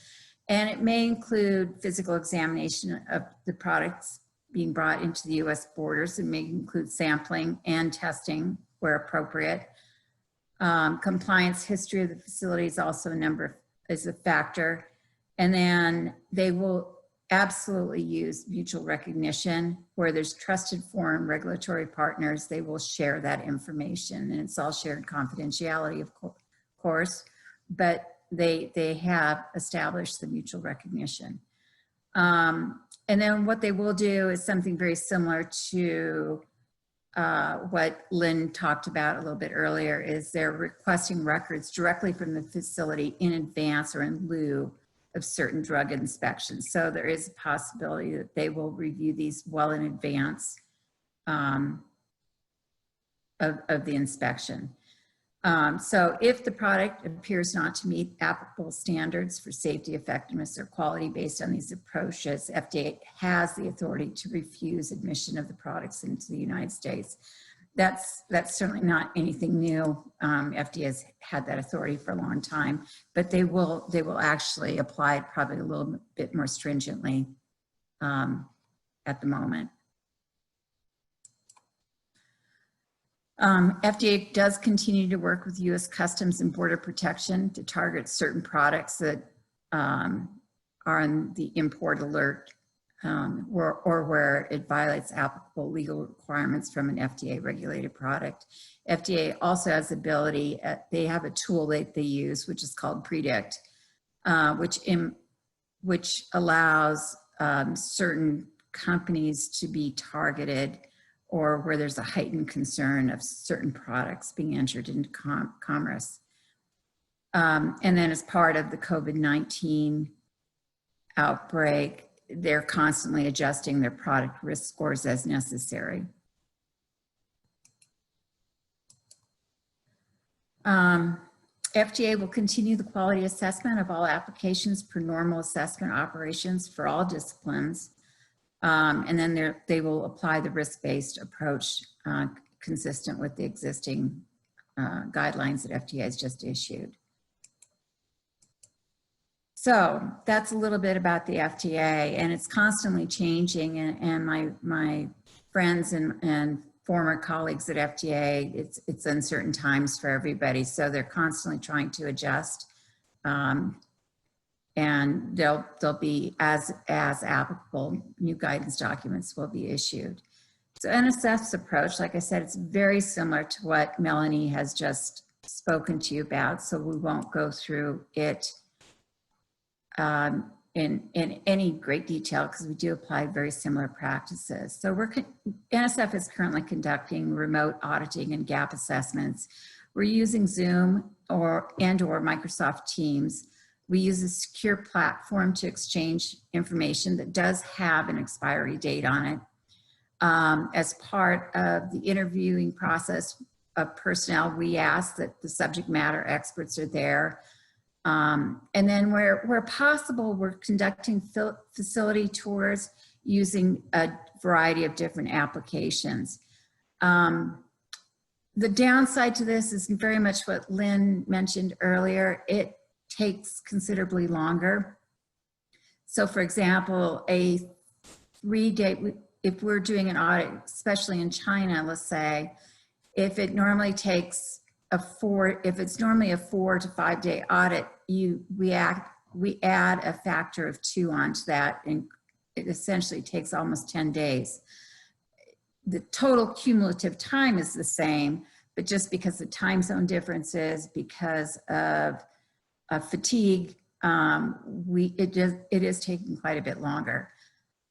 D: And it may include physical examination of the products being brought into the US borders. It may include sampling and testing where appropriate. Compliance history of the facility is also is a factor. And then they will absolutely use mutual recognition. Where there's trusted foreign regulatory partners, they will share that information, and it's all shared confidentiality, of course, but they have established the mutual recognition. And then what they will do is something very similar to what Lynn talked about a little bit earlier, is they're requesting records directly from the facility in advance or in lieu of certain drug inspections. So there is a possibility that they will review these well in advance of the inspection. So if the product appears not to meet applicable standards for safety, effectiveness, or quality based on these approaches, FDA has the authority to refuse admission of the products into the United States. That's certainly not anything new. FDA has had that authority for a long time, but they will actually apply it probably a little bit more stringently at the moment. FDA does continue to work with U.S. Customs and Border Protection to target certain products that are on the import alert or where it violates applicable legal requirements from an FDA regulated product. FDA also has the ability, they have a tool that they use, which is called Predict, which allows certain companies to be targeted or where there's a heightened concern of certain products being entered into commerce. And then as part of the COVID-19 outbreak, they're constantly adjusting their product risk scores as necessary. FDA will continue the quality assessment of all applications per normal assessment operations for all disciplines. And then they will apply the risk-based approach consistent with the existing guidelines that FDA has just issued. So that's a little bit about the FDA, and it's constantly changing, and my friends and former colleagues at FDA, it's uncertain times for everybody, so they're constantly trying to adjust, and they'll be, as applicable, new guidance documents will be issued. So NSF's approach, like I said, it's very similar to what Melanie has just spoken to you about, so we won't go through it in any great detail because we do apply very similar practices. So NSF is currently conducting remote auditing and gap assessments. We're using Zoom or Microsoft Teams. We use a secure platform to exchange information that does have an expiry date on it. As part of the interviewing process of personnel, we ask that the subject matter experts are there. And then where possible, we're conducting facility tours using a variety of different applications. The downside to this is very much what Lynn mentioned earlier. It takes considerably longer. So for example, a 3-day, if we're doing an audit, especially in China, let's say, if it normally takes if it's normally a 4 to 5 day audit, we add a factor of 2 onto that, and it essentially takes almost 10 days. The total cumulative time is the same, but just because the time zone differences, because of fatigue, it is taking quite a bit longer.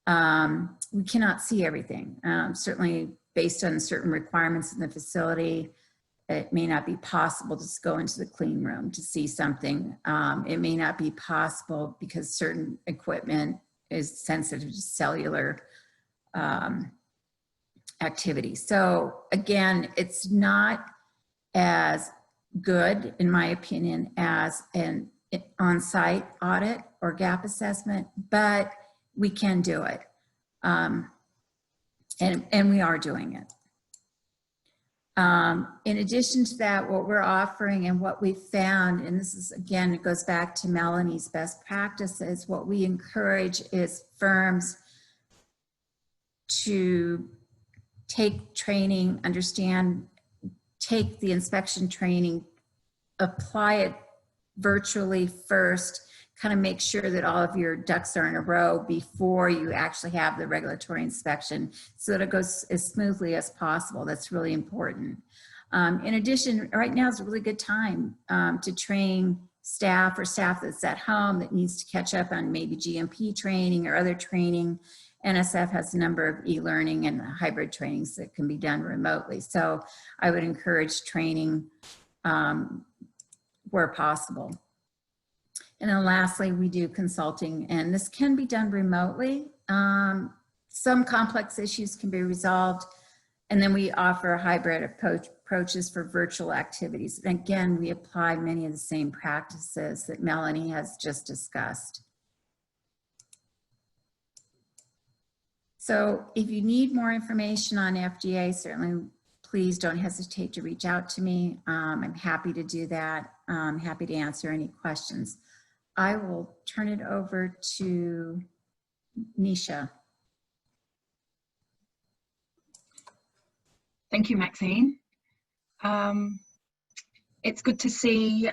D: We cannot see everything. Certainly based on certain requirements in the facility, it may not be possible to just go into the clean room to see something. It may not be possible because certain equipment is sensitive to cellular activity. So again, it's not as good, in my opinion, as an on-site audit or gap assessment, but we can do it. And we are doing it. In addition to that, what we're offering and what we found, and this is, again, it goes back to Melanie's best practices, what we encourage is firms to take training, take the inspection training, apply it virtually first, kind of make sure that all of your ducks are in a row before you actually have the regulatory inspection so that it goes as smoothly as possible. That's really important. In addition, right now is a really good time to train staff or staff that's at home that needs to catch up on maybe GMP training or other training. NSF has a number of e-learning and hybrid trainings that can be done remotely. So I would encourage training where possible. And then lastly, we do consulting, and this can be done remotely. Some complex issues can be resolved, and then we offer hybrid approaches for virtual activities. And again, we apply many of the same practices that Melanie has just discussed. So if you need more information on FDA, certainly please don't hesitate to reach out to me. I'm happy to do that. I'm happy to answer any questions. I will turn it over to Nisha.
A: Thank you, Maxine. It's good to see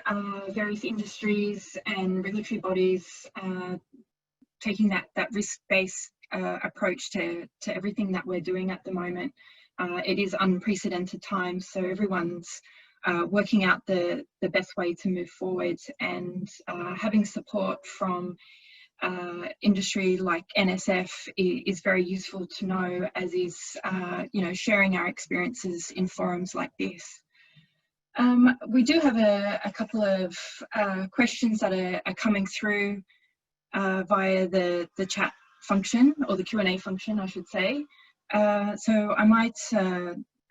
A: various industries and regulatory bodies taking that risk-based approach to everything that we're doing at the moment. It is unprecedented times, so everyone's working out the best way to move forward, and having support from industry like NSF is very useful to know, as is sharing our experiences in forums like this. We do have a couple of questions that are coming through via the chat function, or the Q&A function, I should say. So I might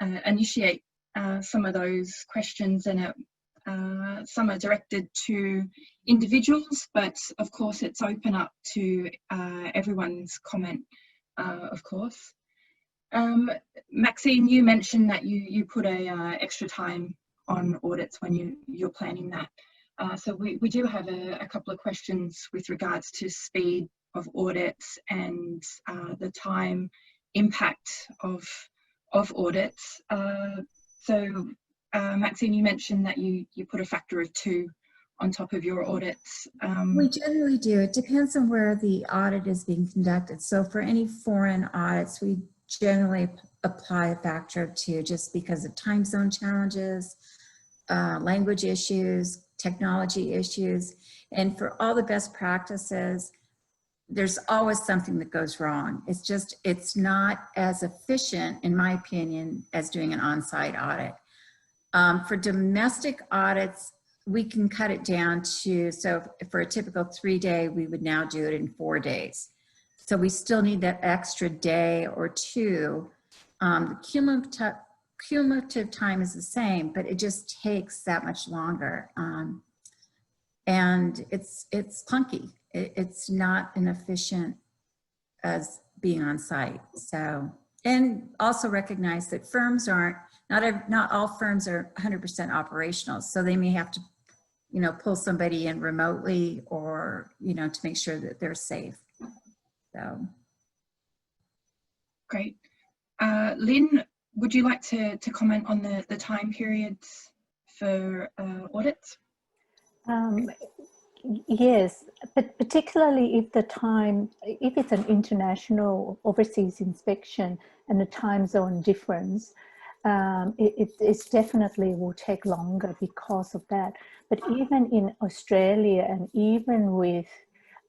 A: initiate some of those questions, and some are directed to individuals, but of course it's open up to everyone's comment, of course. Maxine, you mentioned that you put extra time on audits when you're planning that. So we do have a couple of questions with regards to speed of audits and the time impact of audits. So Maxine, you mentioned that you put a factor of 2 on top of your audits.
D: We generally do. It depends on where the audit is being conducted. So for any foreign audits, we generally apply a factor of 2 just because of time zone challenges, language issues, technology issues. And for all the best practices, there's always something that goes wrong. It's not as efficient, in my opinion, as doing an on-site audit. For domestic audits, we can cut it down to, so for a typical 3-day, we would now do it in 4 days. So we still need that extra day or 2 The cumulative time is the same, but it just takes that much longer. And it's clunky. It's not as efficient as being on site. So, and also recognize that firms aren't, not all firms are 100% operational. So they may have to, you know, pull somebody in remotely or, you know, to make sure that they're safe. So.
A: Great. Lynn, would you like to comment on the time periods for audits?
B: Yes, but particularly if it's an international overseas inspection and the time zone difference, it's definitely will take longer because of that. But even in Australia and even with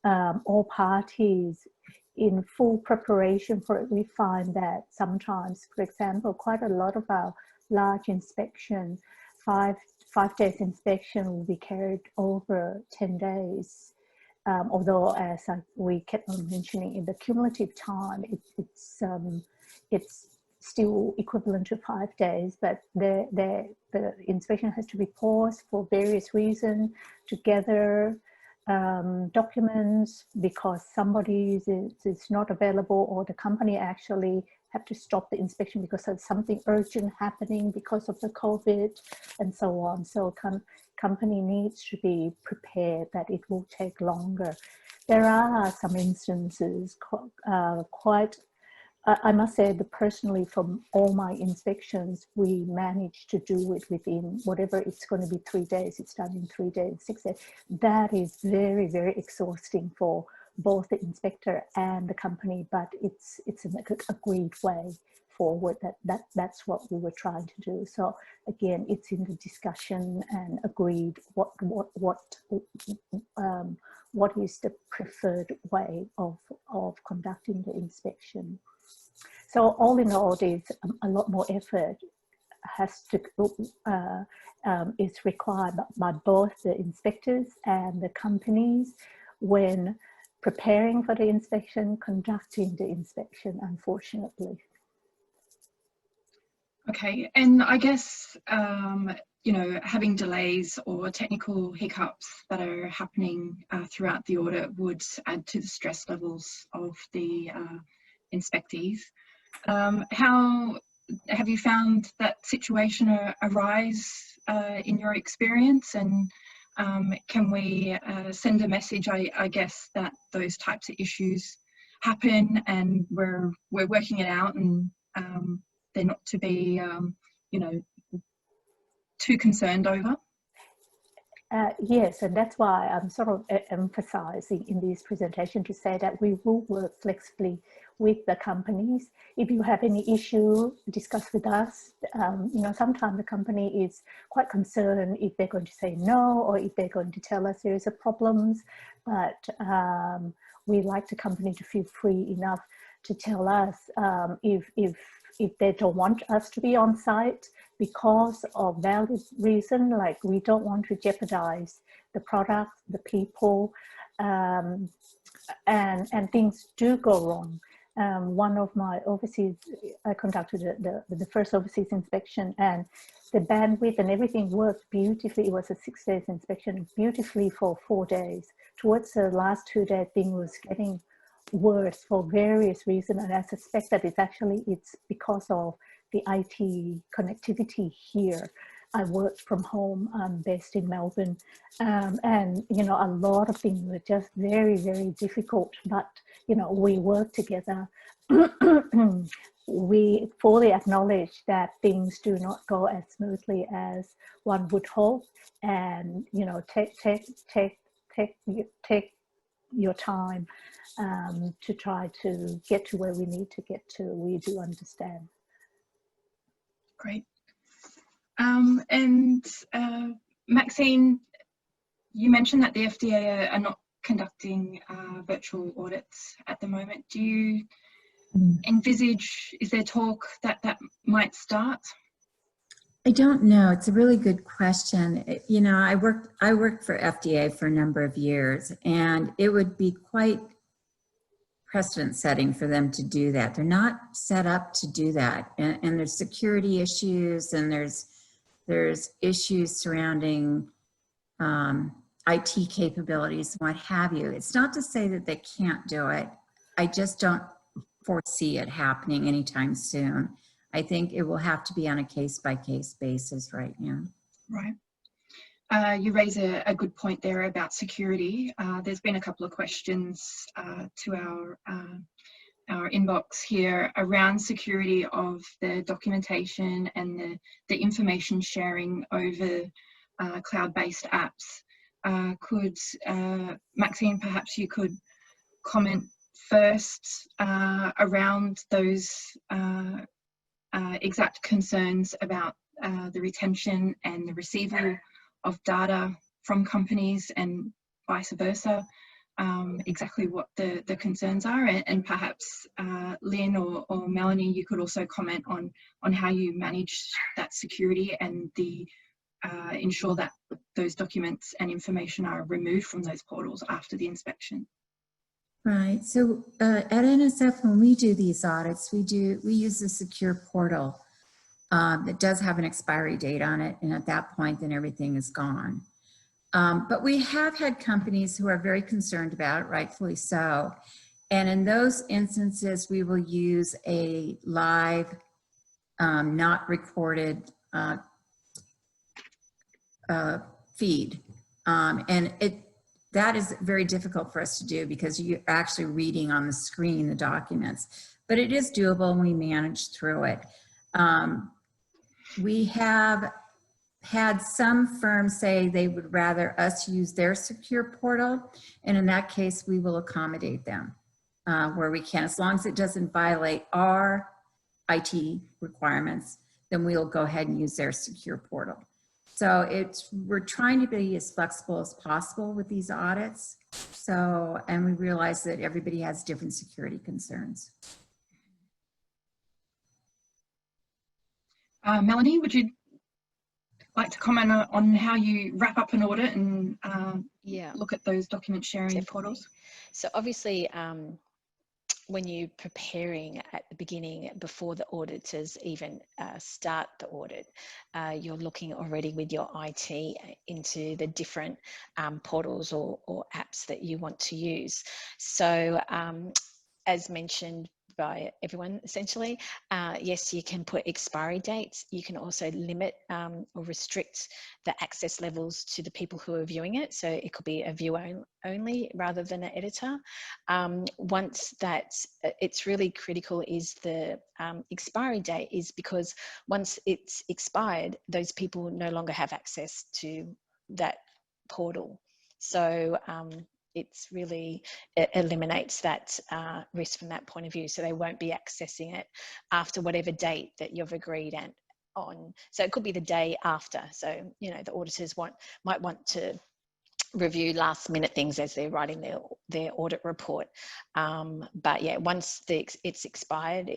B: all parties in full preparation for it, we find that sometimes, for example, quite a lot of our large inspection, five days inspection will be carried over 10 days. Although, as we kept on mentioning, in the cumulative time, it's still equivalent to 5 days, but the inspection has to be paused for various reasons to gather documents because somebody is not available, or the company actually have to stop the inspection because of something urgent happening because of the COVID and so on. So company needs to be prepared that it will take longer. There are some instances quite, I must say that personally from all my inspections, we managed to do it within whatever it's going to be 3 days, it's done in 3 days, 6 days. That is very, very exhausting for both the inspector and the company, but it's an agreed way forward. That's what we were trying to do. So again, it's in the discussion and agreed what is the preferred way of conducting the inspection. So all in all, there's a lot more effort is required by both the inspectors and the companies when preparing for the inspection, conducting the inspection, unfortunately.
A: Okay, and I guess, you know, having delays or technical hiccups that are happening throughout the audit would add to the stress levels of the inspectees. How have you found that situation arise in your experience, and can we send a message, I guess, that those types of issues happen and we're working it out, and they're not to be, you know, too concerned over?
B: Yes, and that's why I'm sort of emphasizing in this presentation to say that we will work flexibly with the companies. If you have any issue, discuss with us. You know, sometimes the company is quite concerned if they're going to say no, or if they're going to tell us there is a problems, but we like the company to feel free enough to tell us if they don't want us to be on site because of valid reason, like we don't want to jeopardize the product, the people, and things do go wrong. One of my overseas, I conducted the first overseas inspection, and the bandwidth and everything worked beautifully. It was a 6 days inspection, beautifully for 4 days. Towards the last 2 days, thing was getting worse for various reasons, and I suspect that it's because of the IT connectivity here. I work from home. I'm based in Melbourne, and you know, a lot of things were just very, very difficult. But you know, we work together. We fully acknowledge that things do not go as smoothly as one would hope, and you know, take your time to try to get to where we need to get to. We do understand.
A: Great. And Maxine, you mentioned that the FDA are not conducting virtual audits at the moment. Do you envisage, is there talk that might start?
D: I don't know. It's a really good question. You know, I worked for FDA for a number of years, and it would be quite precedent setting for them to do that. They're not set up to do that. And there's security issues, and there's issues surrounding IT capabilities, what have you. It's not to say that they can't do it. I just don't foresee it happening anytime soon. I think it will have to be on a case-by-case basis right now.
A: Right. You raise a good point there about security. There's been a couple of questions to our inbox here around security of the documentation and the information sharing over cloud-based apps. Could Maxine, perhaps you could comment first around those exact concerns about the retention and the receival of data from companies and vice versa, exactly what the concerns are, and perhaps Lynn or Melanie, you could also comment on how you manage that security and ensure that those documents and information are removed from those portals after the inspection.
D: Right. So at NSF, when we do these audits, we use a secure portal that does have an expiry date on it, and at that point, then everything is gone. But we have had companies who are very concerned about it, rightfully so. And in those instances, we will use a live, not recorded feed. And that is very difficult for us to do because you're actually reading on the screen the documents. But it is doable, and we manage through it. We have had some firms say they would rather us use their secure portal, and in that case, we will accommodate them where we can. As long as it doesn't violate our IT requirements, then we'll go ahead and use their secure portal. So we're trying to be as flexible as possible with these audits. So, and we realize that everybody has different security concerns.
A: Melanie, would you like to comment on how you wrap up an audit and look at those document sharing portals?
C: So obviously, when you're preparing at the beginning, before the auditors even start the audit, you're looking already with your IT into the different portals or apps that you want to use. So as mentioned by everyone, essentially, yes, you can put expiry dates. You can also limit or restrict the access levels to the people who are viewing it. So it could be a viewer only rather than an editor. Once that, it's really critical is the expiry date, is because once it's expired, those people no longer have access to that portal. So it's really, it eliminates that risk from that point of view. So they won't be accessing it after whatever date that you've agreed on. So it could be the day after. So, you know, the auditors might want to review last minute things as they're writing their audit report. But yeah, once it's expired,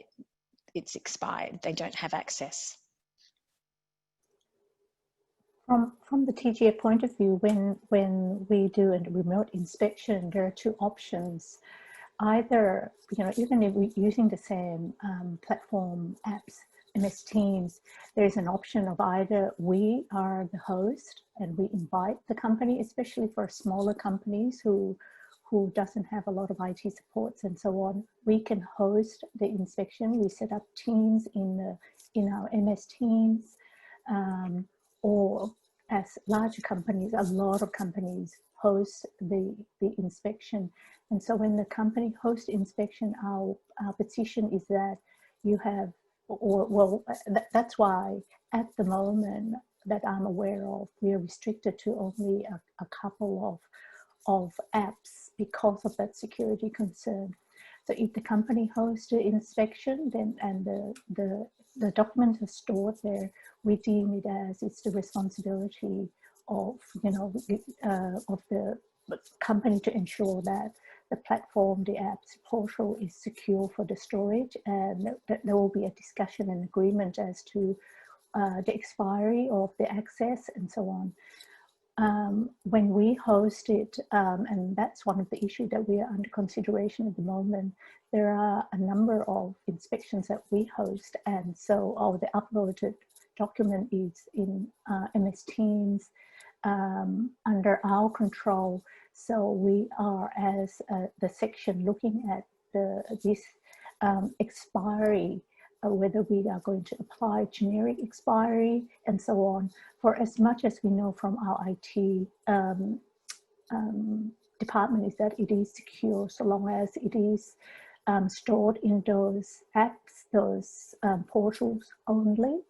C: it's expired. They don't have access.
B: From the TGA point of view, when we do a remote inspection, there are two options. Either, you know, even if we're using the same platform apps, MS Teams, there's an option of either we are the host and we invite the company, especially for smaller companies who doesn't have a lot of IT supports and so on. We can host the inspection. We set up teams in our MS Teams, or as larger companies, a lot of companies host the inspection. And so when the company hosts inspection, our position is that you have, that's why at the moment that I'm aware of, we are restricted to only a couple of apps because of that security concern. So if the company hosts the inspection, then and the documents are stored there, we deem it as it's the responsibility of, you know, of the company to ensure that the platform, the app's portal is secure for the storage, and that there will be a discussion and agreement as to the expiry of the access and so on. when we hosted, and that's one of the issues that we are under consideration at the moment, there are a number of inspections that we host, and so all the uploaded document is in MS Teams under our control. So we are, as the section, looking at this expiry, whether we are going to apply generic expiry and so on. For as much as we know from our IT department is that it is secure so long as it is stored in those apps, those portals only.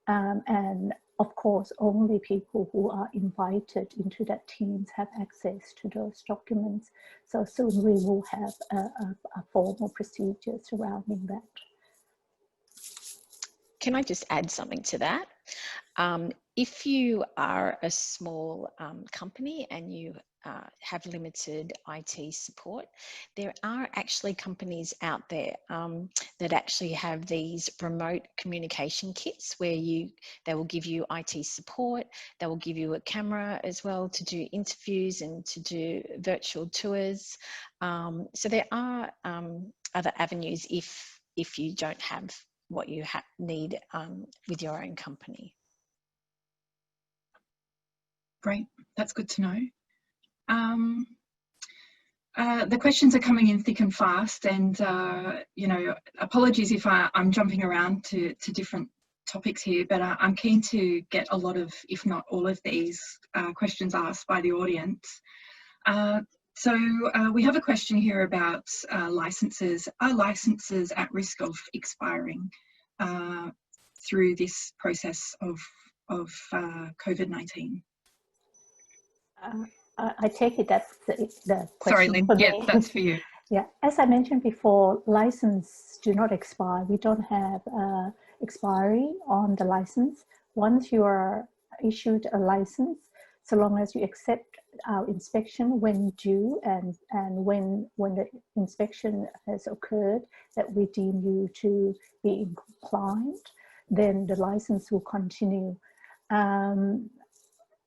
B: And of course, only people who are invited into that Teams have access to those documents. So soon we will have a formal procedure surrounding that.
C: Can I just add something to that? If you are a small company and you have limited IT support, there are actually companies out there that actually have these remote communication kits where they will give you IT support, they will give you a camera as well to do interviews and to do virtual tours. So there are other avenues if you don't have what you need with your own company.
A: Great, that's good to know. The questions are coming in thick and fast, and you know, apologies if I'm jumping around to different topics here, but I'm keen to get a lot of, if not all of these questions asked by the audience. So we have a question here about licenses. Are licenses at risk of expiring through this process of COVID-19?
B: I take it that's the question.
A: Sorry, Lynn.
B: For
A: Yeah,
B: me.
A: that's for you.
B: Yeah, as I mentioned before, licenses do not expire. We don't have expiry on the license. Once you are issued a license, so long as you accept our inspection when due and when the inspection has occurred that we deem you to be in compliance, then the license will continue.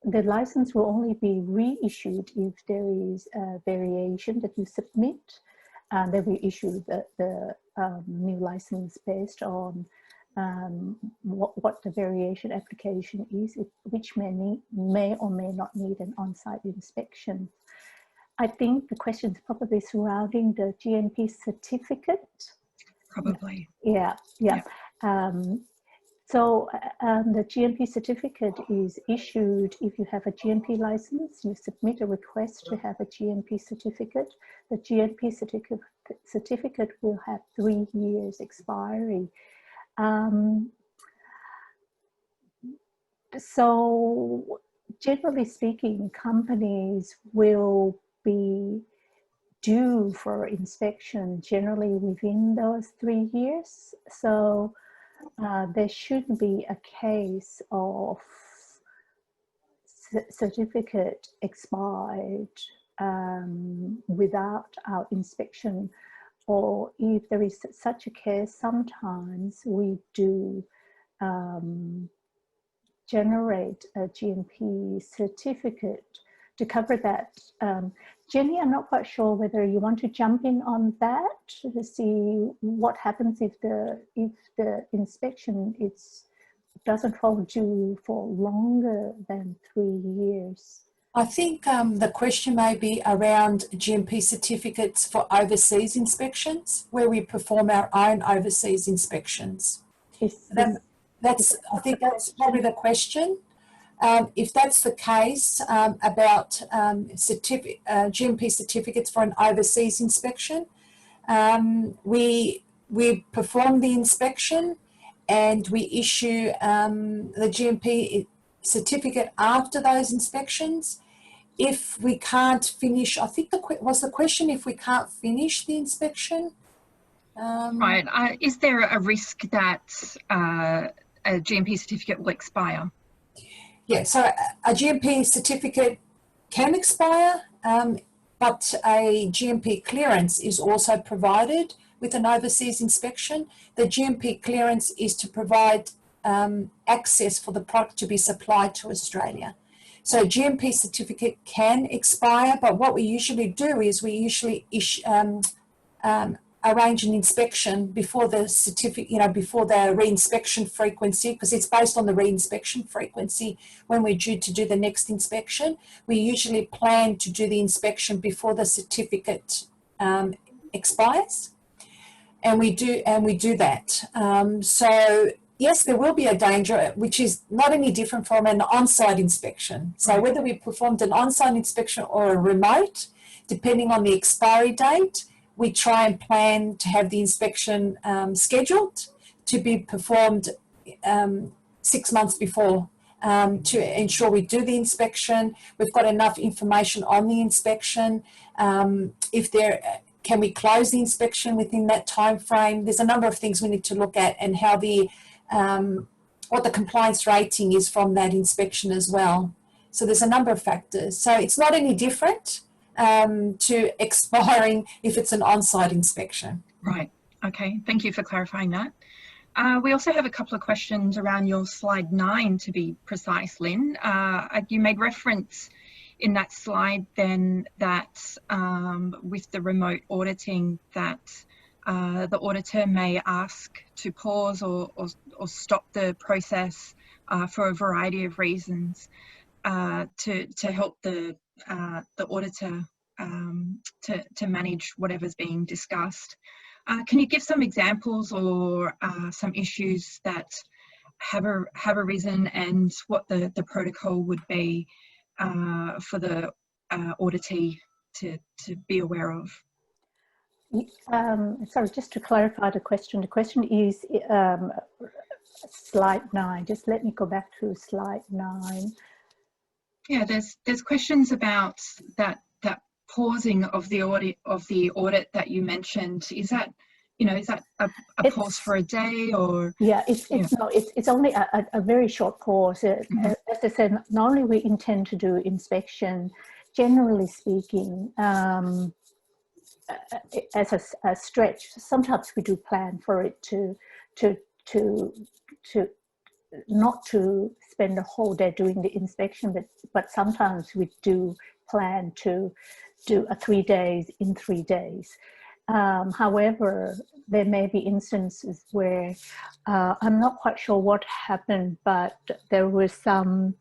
B: The license will only be reissued if there is a variation that you submit, and then we issue the new license based on what the variation application is, which may or may not need an on-site inspection. I think the question is probably surrounding the GMP certificate.
A: Probably.
B: Yeah. So the GMP certificate is issued if you have a GMP license. You submit a request to have a GMP certificate. The GMP certificate will have 3 years expiry. So generally speaking, companies will be due for inspection generally within those 3 years. So there shouldn't be a case of certificate expired without our inspection, or if there is such a case, sometimes we do generate a GMP certificate to cover that. Jenny, I'm not quite sure whether you want to jump in on that to see what happens if the inspection doesn't fall due for longer than 3 years.
E: I think the question may be around GMP certificates for overseas inspections, where we perform our own overseas inspections. I think that's probably the question. If that's the case, about GMP certificates for an overseas inspection, we perform the inspection and we issue the GMP certificate after those inspections. If we can't finish, I think was the question if we can't finish the inspection?
A: Right. Is there a risk that a GMP certificate will expire?
E: Yeah, so a GMP certificate can expire, but a GMP clearance is also provided with an overseas inspection. The GMP clearance is to provide access for the product to be supplied to Australia. So GMP certificate can expire, but what we usually do is we usually arrange an inspection before the certificate, before the re-inspection frequency, because it's based on the re-inspection frequency when we're due to do the next inspection. We usually plan to do the inspection before the certificate expires, and we do that. So yes, there will be a danger, which is not any different from an on-site inspection. So whether we performed an on-site inspection or a remote, depending on the expiry date, we try and plan to have the inspection scheduled to be performed 6 months before, to ensure we do the inspection. We've got enough information on the inspection. Can we close the inspection within that time frame? There's a number of things we need to look at, and how what the compliance rating is from that inspection as well. So there's a number of factors. So it's not any different to expiring if it's an on-site inspection.
A: Right. Okay. Thank you for clarifying that. We also have a couple of questions around your slide 9, to be precise, Lynn. You made reference in that slide then that with the remote auditing, that the auditor may ask to pause or stop the process for a variety of reasons to help the auditor to manage whatever's being discussed. Can you give some examples or some issues that have arisen, and what the protocol would be for the auditee to be aware of?
B: Sorry, just to clarify the question is slide 9. Just let me go back to slide 9.
A: Yeah, there's questions about that pausing of the audit that you mentioned. Is that a pause for a day, or?
B: Yeah, it's only a very short pause. As I said, normally we intend to do inspection, generally speaking, as a stretch. Sometimes we do plan for it to not to spend the whole day doing the inspection, but sometimes we do plan to do a 3 days in 3 days. However, there may be instances where I'm not quite sure what happened, but there was some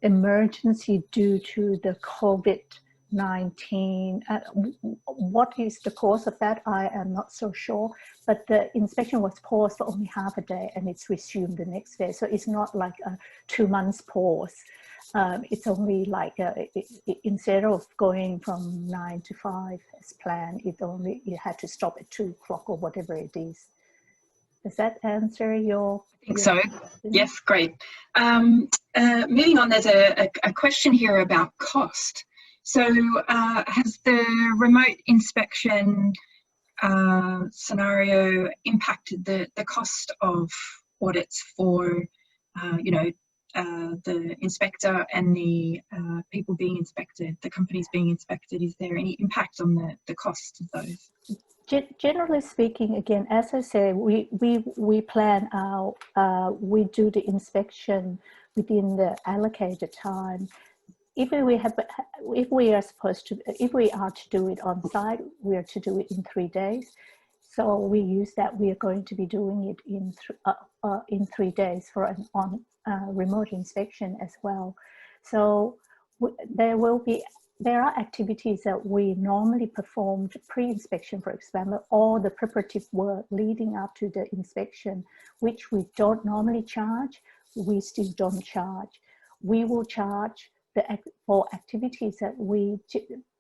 B: emergency due to the COVID-19. What is the cause of that? I am not so sure, but the inspection was paused for only half a day, and it's resumed the next day. So it's not like a 2 months pause. It's only like instead of going from 9 to 5 as planned, you had to stop at 2 o'clock or whatever it is. Does that answer your?
A: I think so. Yes, great. Moving on, there's a question here about cost. So has the remote inspection scenario impacted the cost of audits for the inspector and the people being inspected, the companies being inspected? Is there any impact on the cost of those?
B: Generally speaking, again, as I say, we plan out, we do the inspection within the allocated time. If we are to do it on site, we are to do it in 3 days. So we use that. We are going to be doing it in 3 days for an remote inspection as well. So there are activities that we normally perform pre-inspection, for example, all the preparative work leading up to the inspection, which we don't normally charge. We still don't charge. We will charge for activities that we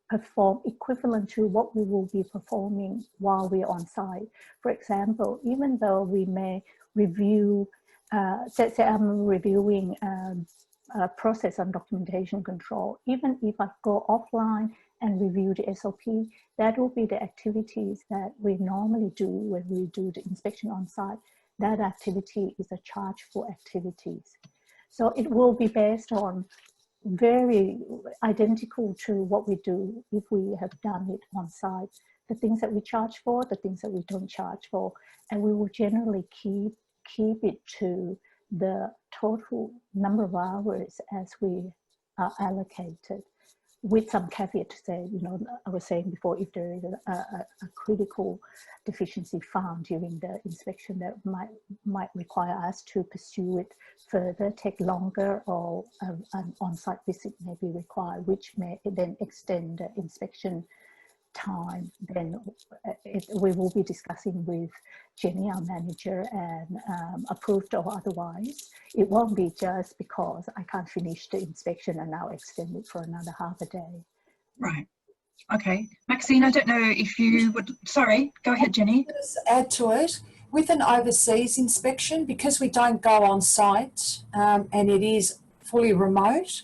B: perform equivalent to what we will be performing while we're on site. For example, even though we may review, say I'm reviewing process and documentation control, even if I go offline and review the SOP, that will be the activities that we normally do when we do the inspection on site. That activity is a chargeable activities. So it will be based on very identical to what we do if we have done it on site. The things that we charge for, the things that we don't charge for, and we will generally keep it to the total number of hours as we are allocated, with some caveat to say, you know, I was saying before, if there is a critical deficiency found during the inspection that might require us to pursue it further, take longer, or an on-site visit may be required, which may then extend the inspection time, then we will be discussing with Jenny, our manager, and approved or otherwise. It won't be just because I can't finish the inspection and now extend it for another half a day.
A: Right. Okay. Maxine, I don't know if you would, sorry, go ahead, Jenny.
E: Just add to it, with an overseas inspection, because we don't go on site and it is fully remote,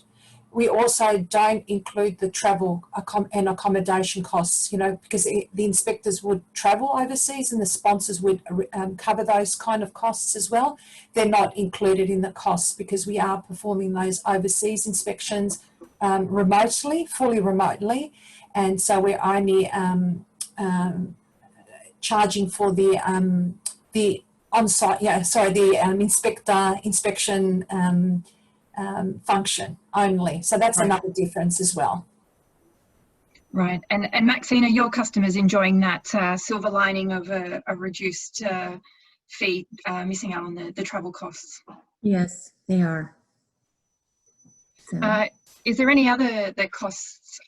E: we also don't include the travel and accommodation costs, you know, because the inspectors would travel overseas and the sponsors would cover those kind of costs as well. They're not included in the costs because we are performing those overseas inspections remotely, fully remotely. And so we're only charging for the on-site, inspection function only. So that's
A: Right.
E: another difference as well.
A: Right. And Maxine, are your customers enjoying that silver lining of a reduced fee, missing out on the travel costs?
D: Yes, they are. So.
A: Is there any other costs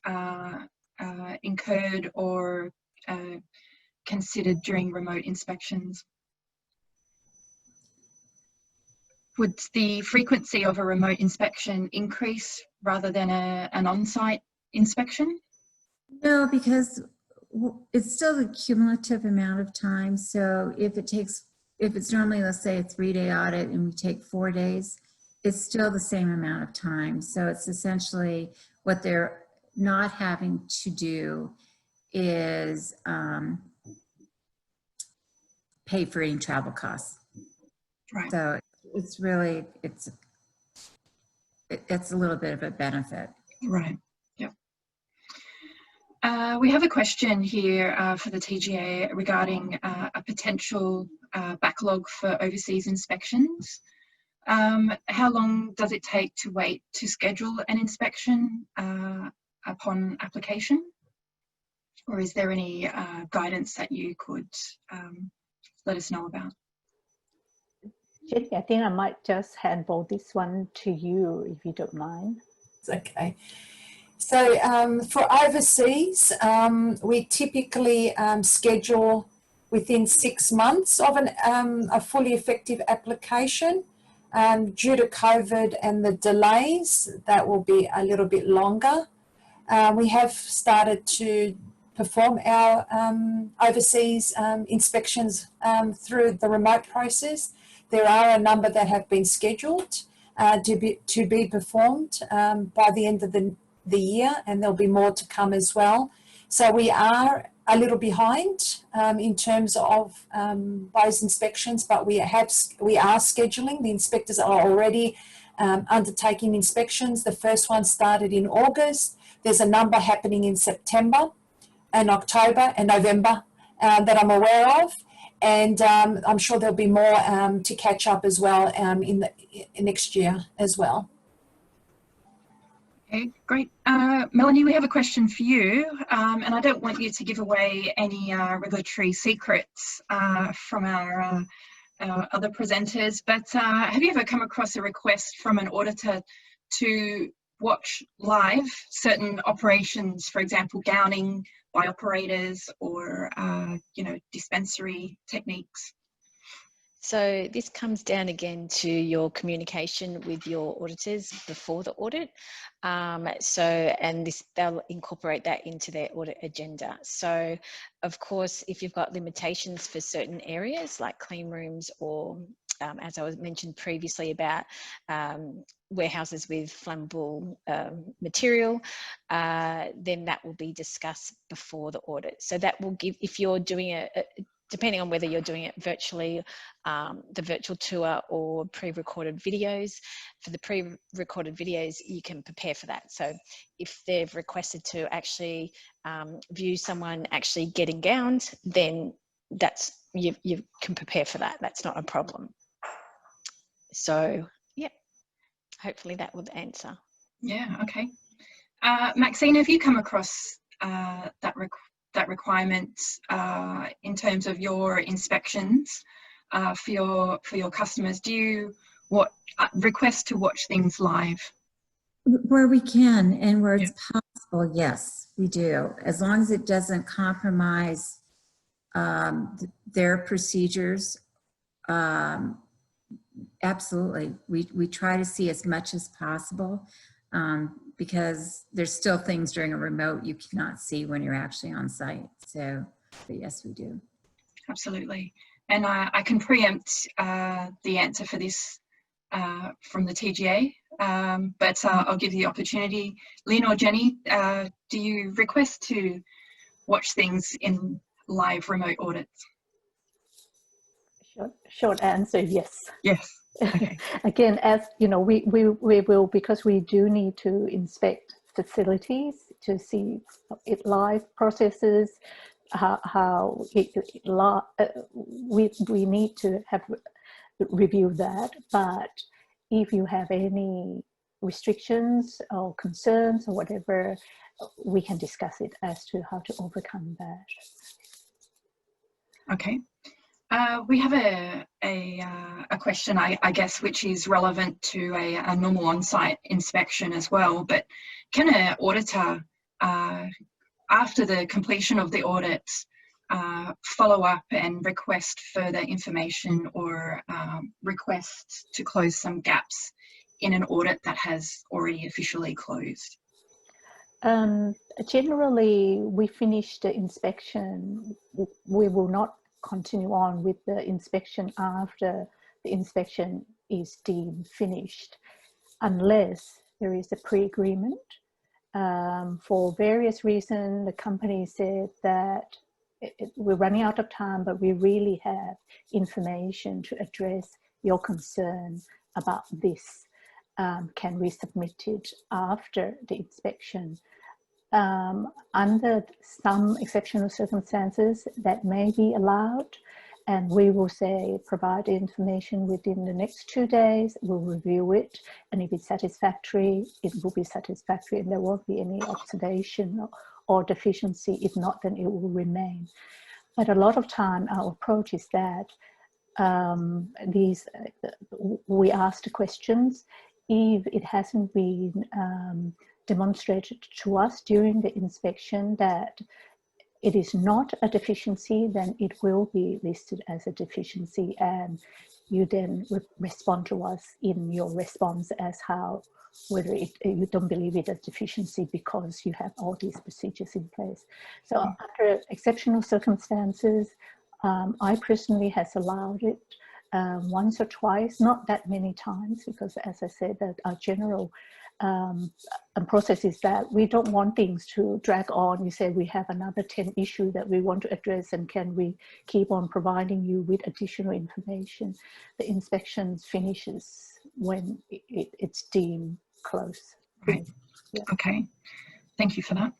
A: incurred or considered during remote inspections? Would the frequency of a remote inspection increase rather than an on-site inspection?
D: No, because it's still the cumulative amount of time. So if it's normally, let's say, a 3-day audit and we take 4 days, it's still the same amount of time. So it's essentially what they're not having to do is pay for any travel costs.
A: Right.
D: So it's really, it's a little bit of a benefit.
A: Right. Yeah. We have a question here for the TGA regarding a potential backlog for overseas inspections. How long does it take to wait to schedule an inspection upon application? Or is there any guidance that you could let us know about?
B: Jenny, I think I might just handball this one to you, if you don't mind.
E: It's okay. So for overseas, we typically schedule within 6 months of a fully effective application. Due to COVID and the delays, that will be a little bit longer. We have started to perform our overseas inspections through the remote process. There are a number that have been scheduled to be performed by the end of the year, and there'll be more to come as well. So we are a little behind in terms of those inspections, but we are scheduling. The inspectors are already undertaking inspections. The first one started in August. There's a number happening in September and October and November that I'm aware of. And I'm sure there'll be more to catch up as well in next year as well.
A: Okay, great. Melanie, we have a question for you, and I don't want you to give away any regulatory secrets from our other presenters, but have you ever come across a request from an auditor to watch live certain operations, for example, gowning by operators or, dispensary techniques?
C: So this comes down again to your communication with your auditors before the audit. They'll incorporate that into their audit agenda. So of course, if you've got limitations for certain areas like clean rooms or as I was mentioned previously about warehouses with flammable material, then that will be discussed before the audit. So that will give, if you're doing depending on whether you're doing it virtually, the virtual tour or pre-recorded videos. For the pre-recorded videos, you can prepare for that. So if they've requested to actually view someone actually getting gowned, then that's you can prepare for that. That's not a problem. So, yeah, hopefully that would answer.
A: Yeah, okay. Maxine, have you come across that requirement in terms of your inspections for your customers? Do you request to watch things live?
D: Where we can and where it's possible, yes, we do. As long as it doesn't compromise their procedures, absolutely. We try to see as much as possible because there's still things during a remote you cannot see when you're actually on site. So, but yes, we do.
A: Absolutely. And I can preempt the answer for this from the TGA, but I'll give you the opportunity. Lynn or Jenny, do you request to watch things in live remote audits?
B: Short answer, yes.
A: Yes. Okay.
B: Again, as you know, we will, because we do need to inspect facilities to see it live processes, how we need to have review that. But if you have any restrictions or concerns or whatever, we can discuss it as to how to overcome that.
A: Okay. We have a question, I guess, which is relevant to a normal on-site inspection as well. But can an auditor, after the completion of the audit, follow up and request further information or request to close some gaps in an audit that has already officially closed?
B: Generally, we finish the inspection. We will not continue on with the inspection after the inspection is deemed finished, unless there is a pre-agreement. For various reasons, the company said that we're running out of time, but we really have information to address your concern about this. Can we submit it after the inspection? Under some exceptional circumstances, that may be allowed, and we will say provide information within the next 2 days. We'll review it, and if it's satisfactory, it will be satisfactory, and there won't be any oxidation or deficiency. If not, then it will remain. But a lot of time, our approach is that we ask the questions. If it hasn't been demonstrated to us during the inspection that it is not a deficiency, then it will be listed as a deficiency, and you then respond to us in your response as how whether you don't believe it a deficiency because you have all these procedures in place. So under exceptional circumstances, I personally has allowed it once or twice, not that many times, because as I said, that our general process is that we don't want things to drag on. You say we have another 10 issues that we want to address, and can we keep on providing you with additional information? The inspection finishes when it's deemed close.
A: Right.
B: Yeah.
A: Okay. Thank you for that.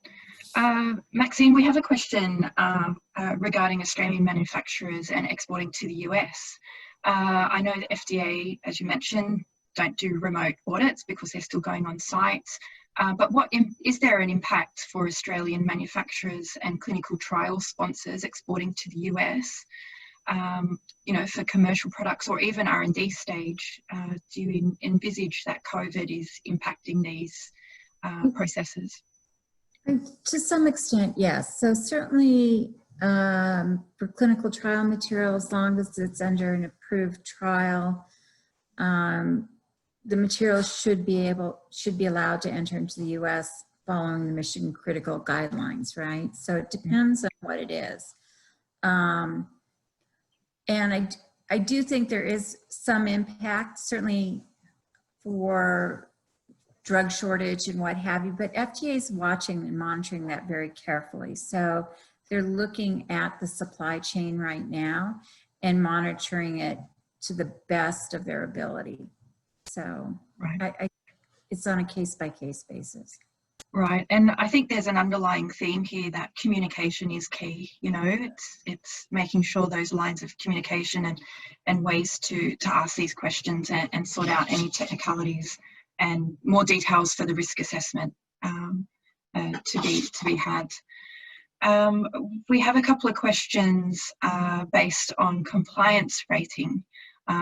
A: Maxine, we have a question regarding Australian manufacturers and exporting to the US. I know the FDA, as you mentioned, don't do remote audits because they're still going on site. But is there an impact for Australian manufacturers and clinical trial sponsors exporting to the US, for commercial products or even R&D stage? Do you envisage that COVID is impacting these processes?
D: To some extent, yes. So certainly for clinical trial material, as long as it's under an approved trial, the material should be allowed to enter into the U.S. following the mission critical guidelines, right? So it depends on what it is. And I do think there is some impact, certainly for drug shortage and what have you, but FDA is watching and monitoring that very carefully. So they're looking at the supply chain right now and monitoring it to the best of their ability. So right. It's on a case-by-case basis.
A: Right, and I think there's an underlying theme here that communication is key. You know, it's making sure those lines of communication and ways to ask these questions and sort out any technicalities and more details for the risk assessment to be had. We have a couple of questions based on compliance rating.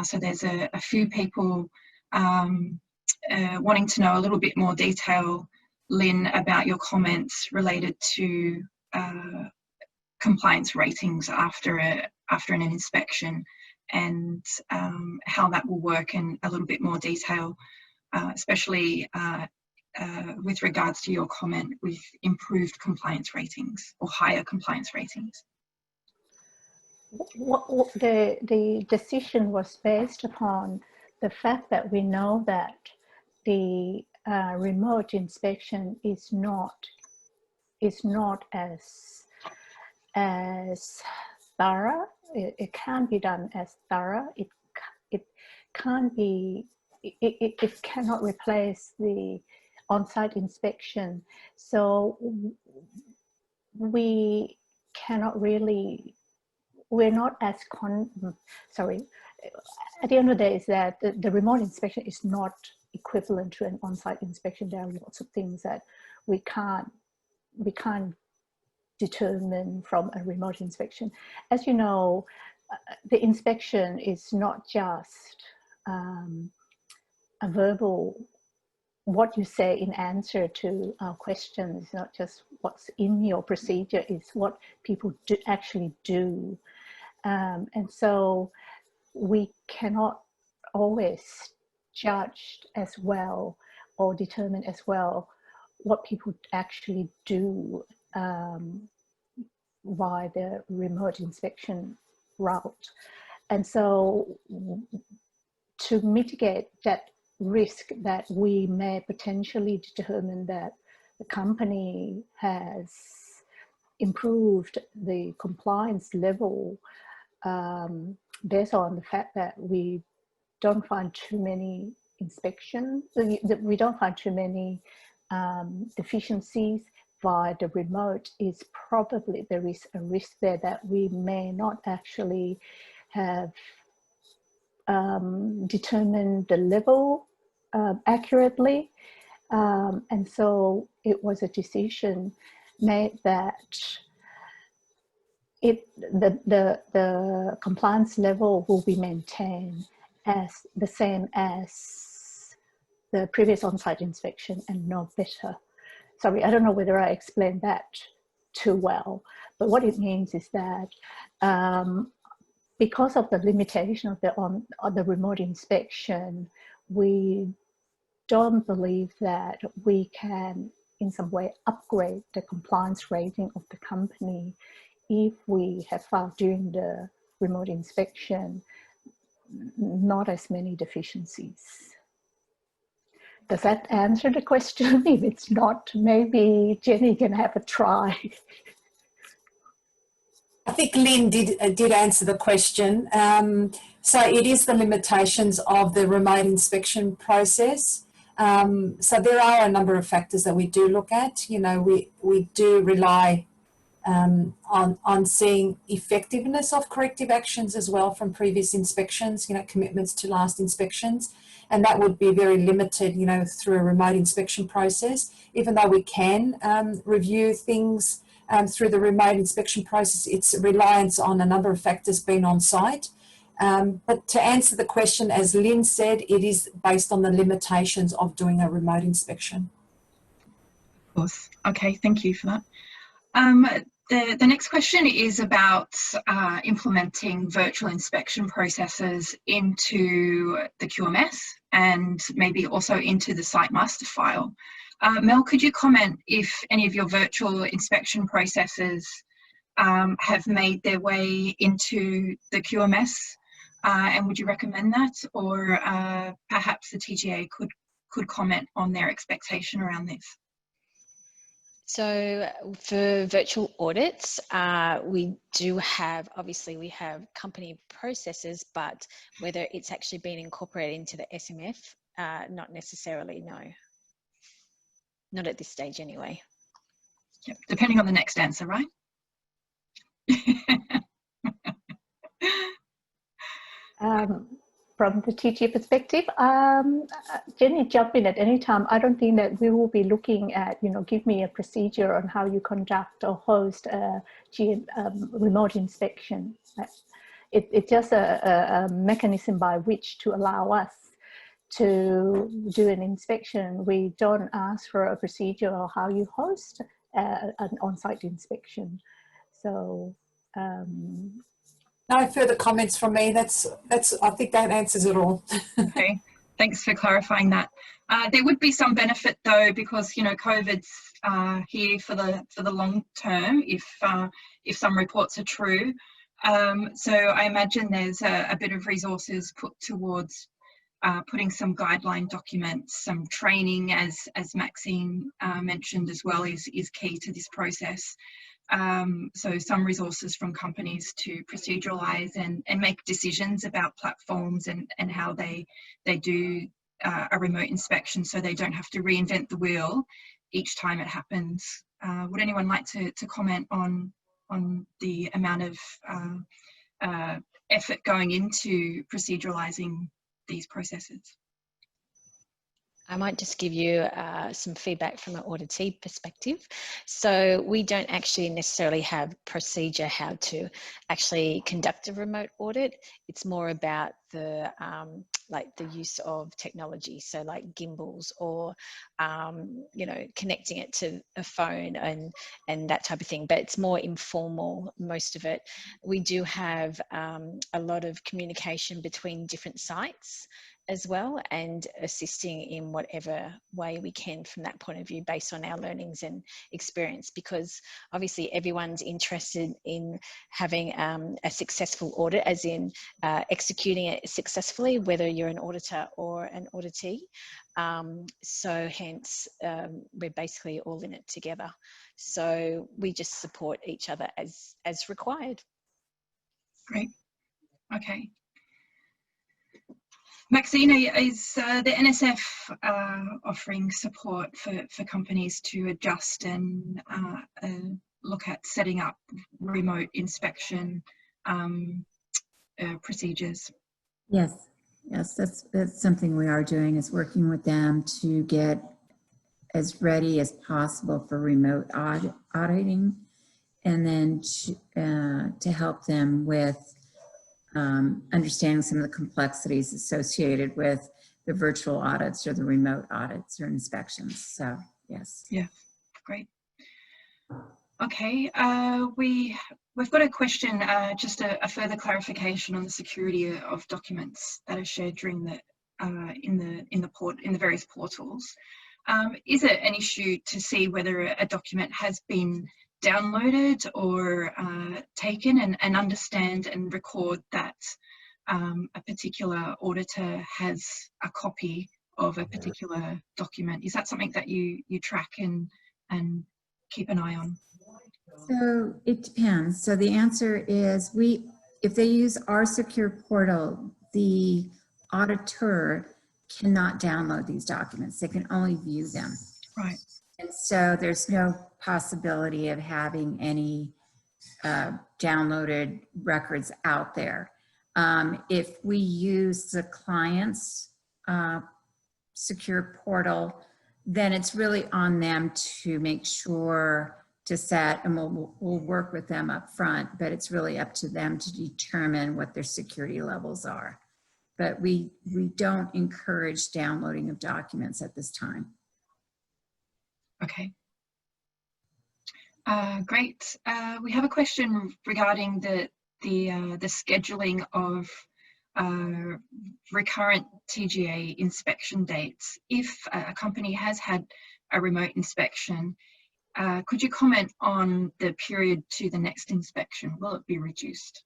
A: So there's a few people wanting to know a little bit more detail, Lynn, about your comments related to compliance ratings after an inspection, and how that will work in a little bit more detail, especially with regards to your comment with improved compliance ratings or higher compliance ratings.
B: The decision was based upon the fact that we know that the remote inspection is not as thorough. It can't be done as thorough. It can't be. It cannot replace the on-site inspection. So we cannot really. We're not as sorry. At the end of the day, is that the remote inspection is not equivalent to an on-site inspection. There are lots of things that we can't determine from a remote inspection. As you know, the inspection is not just a verbal, what you say in answer to our questions, not just what's in your procedure, is what people actually do. And so we cannot always judge as well or determine as well what people actually do via the remote inspection route. And so to mitigate that risk that we may potentially determine that the company has improved the compliance level based on the fact that we don't find too many inspections, we don't find too many deficiencies via the remote, is probably there is a risk there that we may not actually have determined the level accurately. And so it was a decision made that the compliance level will be maintained as the same as the previous on-site inspection and no better. Sorry, I don't know whether I explained that too well, but what it means is that because of the limitation of the remote inspection, we don't believe that we can in some way upgrade the compliance rating of the company if we have found during the remote inspection not as many deficiencies. Does that answer the question? If it's not, maybe Jenny can have a try.
E: I think Lynn did answer the question. So it is the limitations of the remote inspection process. So there are a number of factors that we do look at. You know, we do rely on seeing effectiveness of corrective actions as well from previous inspections, you know, commitments to last inspections. And that would be very limited, you know, through a remote inspection process, even though we can review things through the remote inspection process. It's reliance on a number of factors being on site. But to answer the question, as Lynn said, it is based on the limitations of doing a remote inspection.
A: Of course. Okay, thank you for that. The next question is about implementing virtual inspection processes into the QMS and maybe also into the site master file. Mel, could you comment if any of your virtual inspection processes have made their way into the QMS, and would you recommend that, or perhaps the TGA could comment on their expectation around this?
C: So for virtual audits, we do have, obviously we have company processes, but whether it's actually been incorporated into the SMF, not necessarily, no. Not at this stage anyway.
A: Yep, depending on the next answer, right?
B: From the teacher perspective, Jenny, jump in at any time. I don't think that we will be looking at, give me a procedure on how you conduct or host a remote inspection. It's just a mechanism by which to allow us to do an inspection. We don't ask for a procedure or how you host an on-site inspection. So
E: no further comments from me. That's I think that answers it all.
A: Okay, thanks for clarifying that. There would be some benefit though, because COVID's here for the long term if some reports are true. So I imagine there's a bit of resources put towards putting some guideline documents, some training, as Maxine mentioned as well, is key to this process. So some resources from companies to proceduralize and make decisions about platforms and how they do a remote inspection, so they don't have to reinvent the wheel each time it happens. Would anyone like to comment on the amount of effort going into proceduralizing these processes?
C: I might just give you some feedback from an auditee perspective. So we don't actually necessarily have procedure how to actually conduct a remote audit. It's more about the like the use of technology, so like gimbals or connecting it to a phone and that type of thing. But it's more informal, most of it. We do have a lot of communication between different sites as well, and assisting in whatever way we can from that point of view based on our learnings and experience, because obviously everyone's interested in having a successful audit, as in executing it successfully, whether you're an auditor or an auditee. So hence we're basically all in it together, so we just support each other as required.
A: Great. Okay. Maxine, is the NSF offering support for companies to adjust and look at setting up remote inspection procedures?
D: Yes, that's something we are doing, is working with them to get as ready as possible for remote auditing, and then to help them with understanding some of the complexities associated with the virtual audits or the remote audits or inspections. So yes.
A: Yeah, great. Okay, we've got a question, just a further clarification on the security of documents that are shared during the in the various portals. Is it an issue to see whether a document has been downloaded or taken, and understand and record that a particular auditor has a copy of a particular document? Is that something that you track and keep an eye on?
D: So it depends. So the answer is, if they use our secure portal, the auditor cannot download these documents. They can only view them.
A: Right.
D: And so there's no possibility of having any downloaded records out there. If we use the client's secure portal, then it's really on them to make sure to set, and we'll work with them up front, but it's really up to them to determine what their security levels are. But we don't encourage downloading of documents at this time.
A: Okay. Great. We have a question regarding the scheduling of recurrent TGA inspection dates. If a company has had a remote inspection, could you comment on the period to the next inspection? Will it be reduced?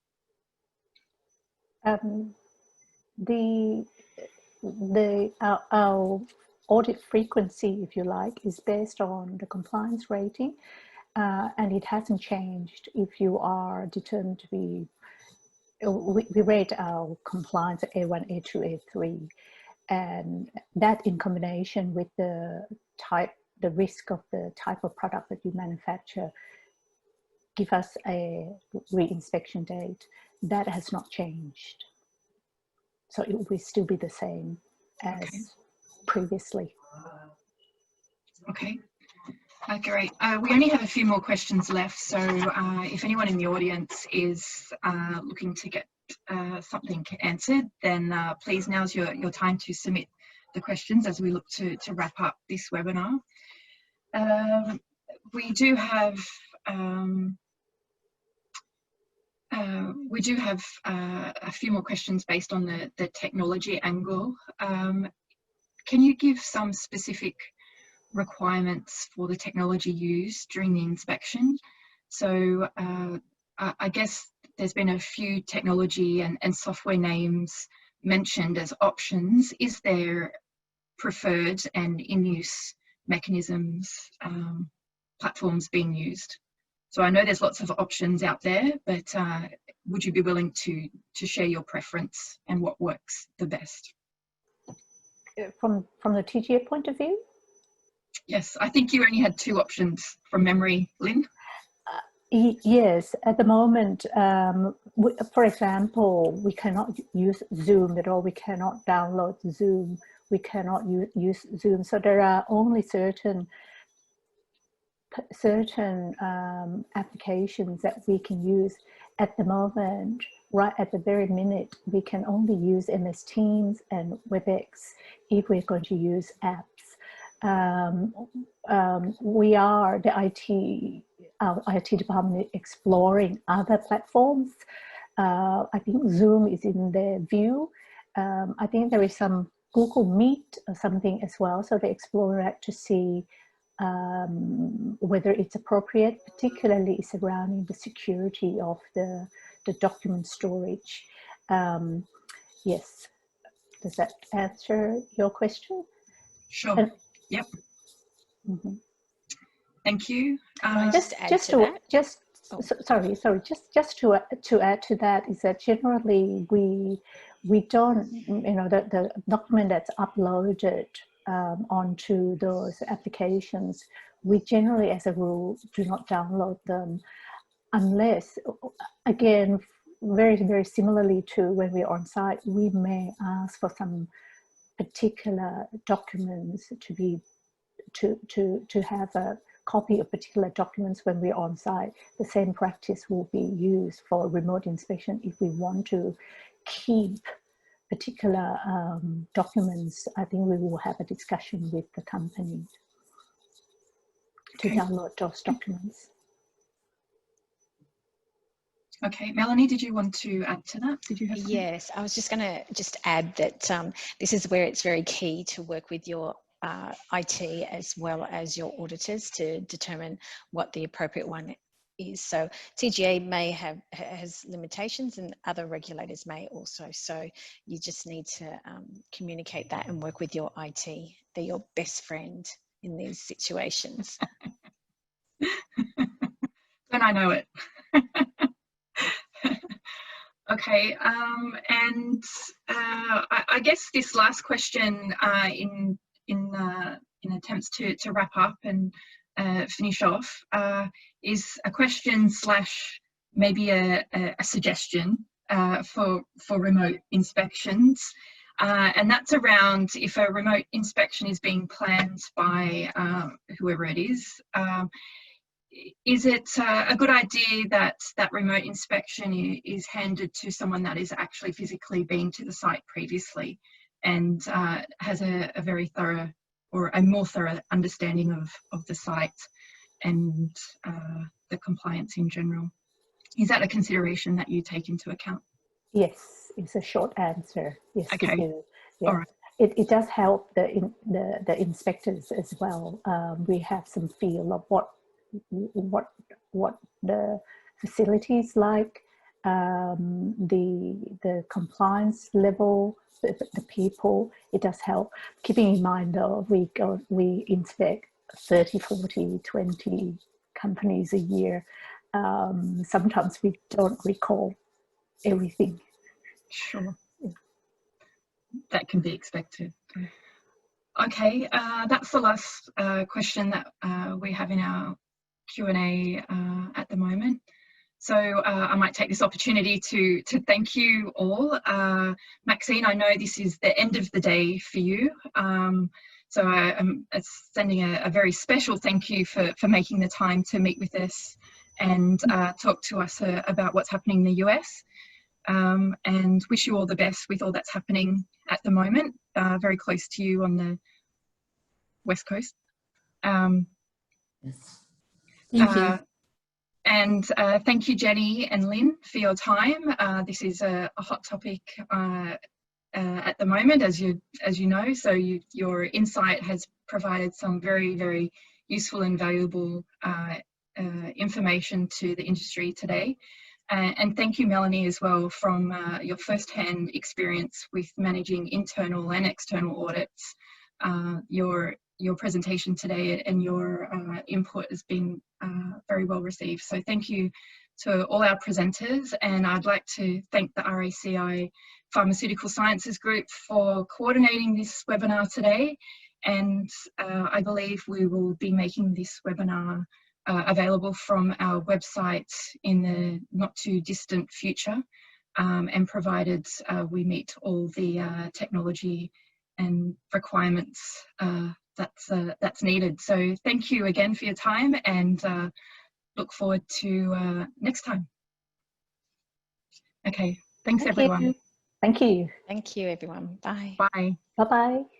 B: Our audit frequency, if you like, is based on the compliance rating, and it hasn't changed. If you are determined to be, we rate our compliance at A1, A2, A3, and that in combination with the type the risk of the type of product that you manufacture, give us a re-inspection date. That has not changed. So it will still be the same as previously.
A: Okay. Great. We only have a few more questions left, so if anyone in the audience is looking to get something answered, then please, now's your time to submit the questions as we look to wrap up this webinar. We do have a few more questions based on the technology angle. Can you give some specific requirements for the technology used during the inspection? So I guess there's been a few technology and software names mentioned as options. Is there preferred and in-use mechanisms, platforms being used? So I know there's lots of options out there, but would you be willing to share your preference and what works the best?
B: From the TGA point of view?
A: Yes, I think you only had 2 options from memory, Lynn.
B: Yes, at the moment, for example, we cannot use Zoom at all. We cannot download Zoom. We cannot use Zoom. So there are only certain applications that we can use at the moment. Right at the very minute, we can only use MS Teams and WebEx if we're going to use apps. We are, our IT department, exploring other platforms. I think Zoom is in their view. I think there is some Google Meet or something as well. So they explore that to see whether it's appropriate, particularly surrounding the security of the document storage. Yes, does that answer your question?
A: Sure. Yep.
B: Mm-hmm.
A: Thank you.
C: Just to add to
B: that is that generally we don't, the document that's uploaded onto those applications, we generally, as a rule, do not download them unless, again, very, very similarly to when we're on site, we may ask for some particular documents to have a copy of particular documents when we're on site. The same practice will be used for remote inspection if we want to keep particular documents. I think we will have a discussion with the company to download those documents.
A: Okay, Melanie, did you want to add to that? Did you have something?
C: Yes, I was just going to add that this is where it's very key to work with your IT as well as your auditors to determine what the appropriate one is. So TGA may has limitations and other regulators may also. So you just need to communicate that and work with your IT. They're your best friend in these situations.
A: Then I know it. Okay, and I guess this last question in attempts to wrap up and finish off is a question / maybe a suggestion for remote inspections, and that's around if a remote inspection is being planned by whoever it is it a good idea that that remote inspection is handed to someone that is actually physically been to the site previously and has a very thorough or a more thorough understanding of the site and the compliance in general? Is that a consideration that you take into account?
B: Yes, it's a short answer. Yes,
A: okay.
B: We do. Yes.
A: All right.
B: It does help the inspectors as well. We have some feel of what the facility is like, the compliance level, the people. It does help. Keeping in mind though, we inspect 30, 40, 20 companies a year. Sometimes we don't recall everything.
A: Sure. That can be expected. Okay, that's the last question that we have in our Q&A at the moment. So I might take this opportunity to thank you all. Maxine, I know this is the end of the day for you. So I'm sending a very special thank you for making the time to meet with us and talk to us about what's happening in the US. And wish you all the best with all that's happening at the moment, very close to you on the West Coast.
D: Yes. Thank you.
A: And thank you, Jenny and Lynn, for your time. This is a hot topic at the moment, as you know. So your insight has provided some very, very useful and valuable information to the industry today. And thank you, Melanie, as well, from your first-hand experience with managing internal and external audits. Your presentation today and your input has been very well received. So thank you to all our presenters, and I'd like to thank the RACI Pharmaceutical Sciences Group for coordinating this webinar today. And I believe we will be making this webinar available from our website in the not too distant future, and provided we meet all the technology and requirements that's needed. So thank you again for your time, and look forward to next time. Okay, thanks everyone.
B: Thank you.
C: Thank you, everyone. Bye.
A: Bye.
B: Bye-bye.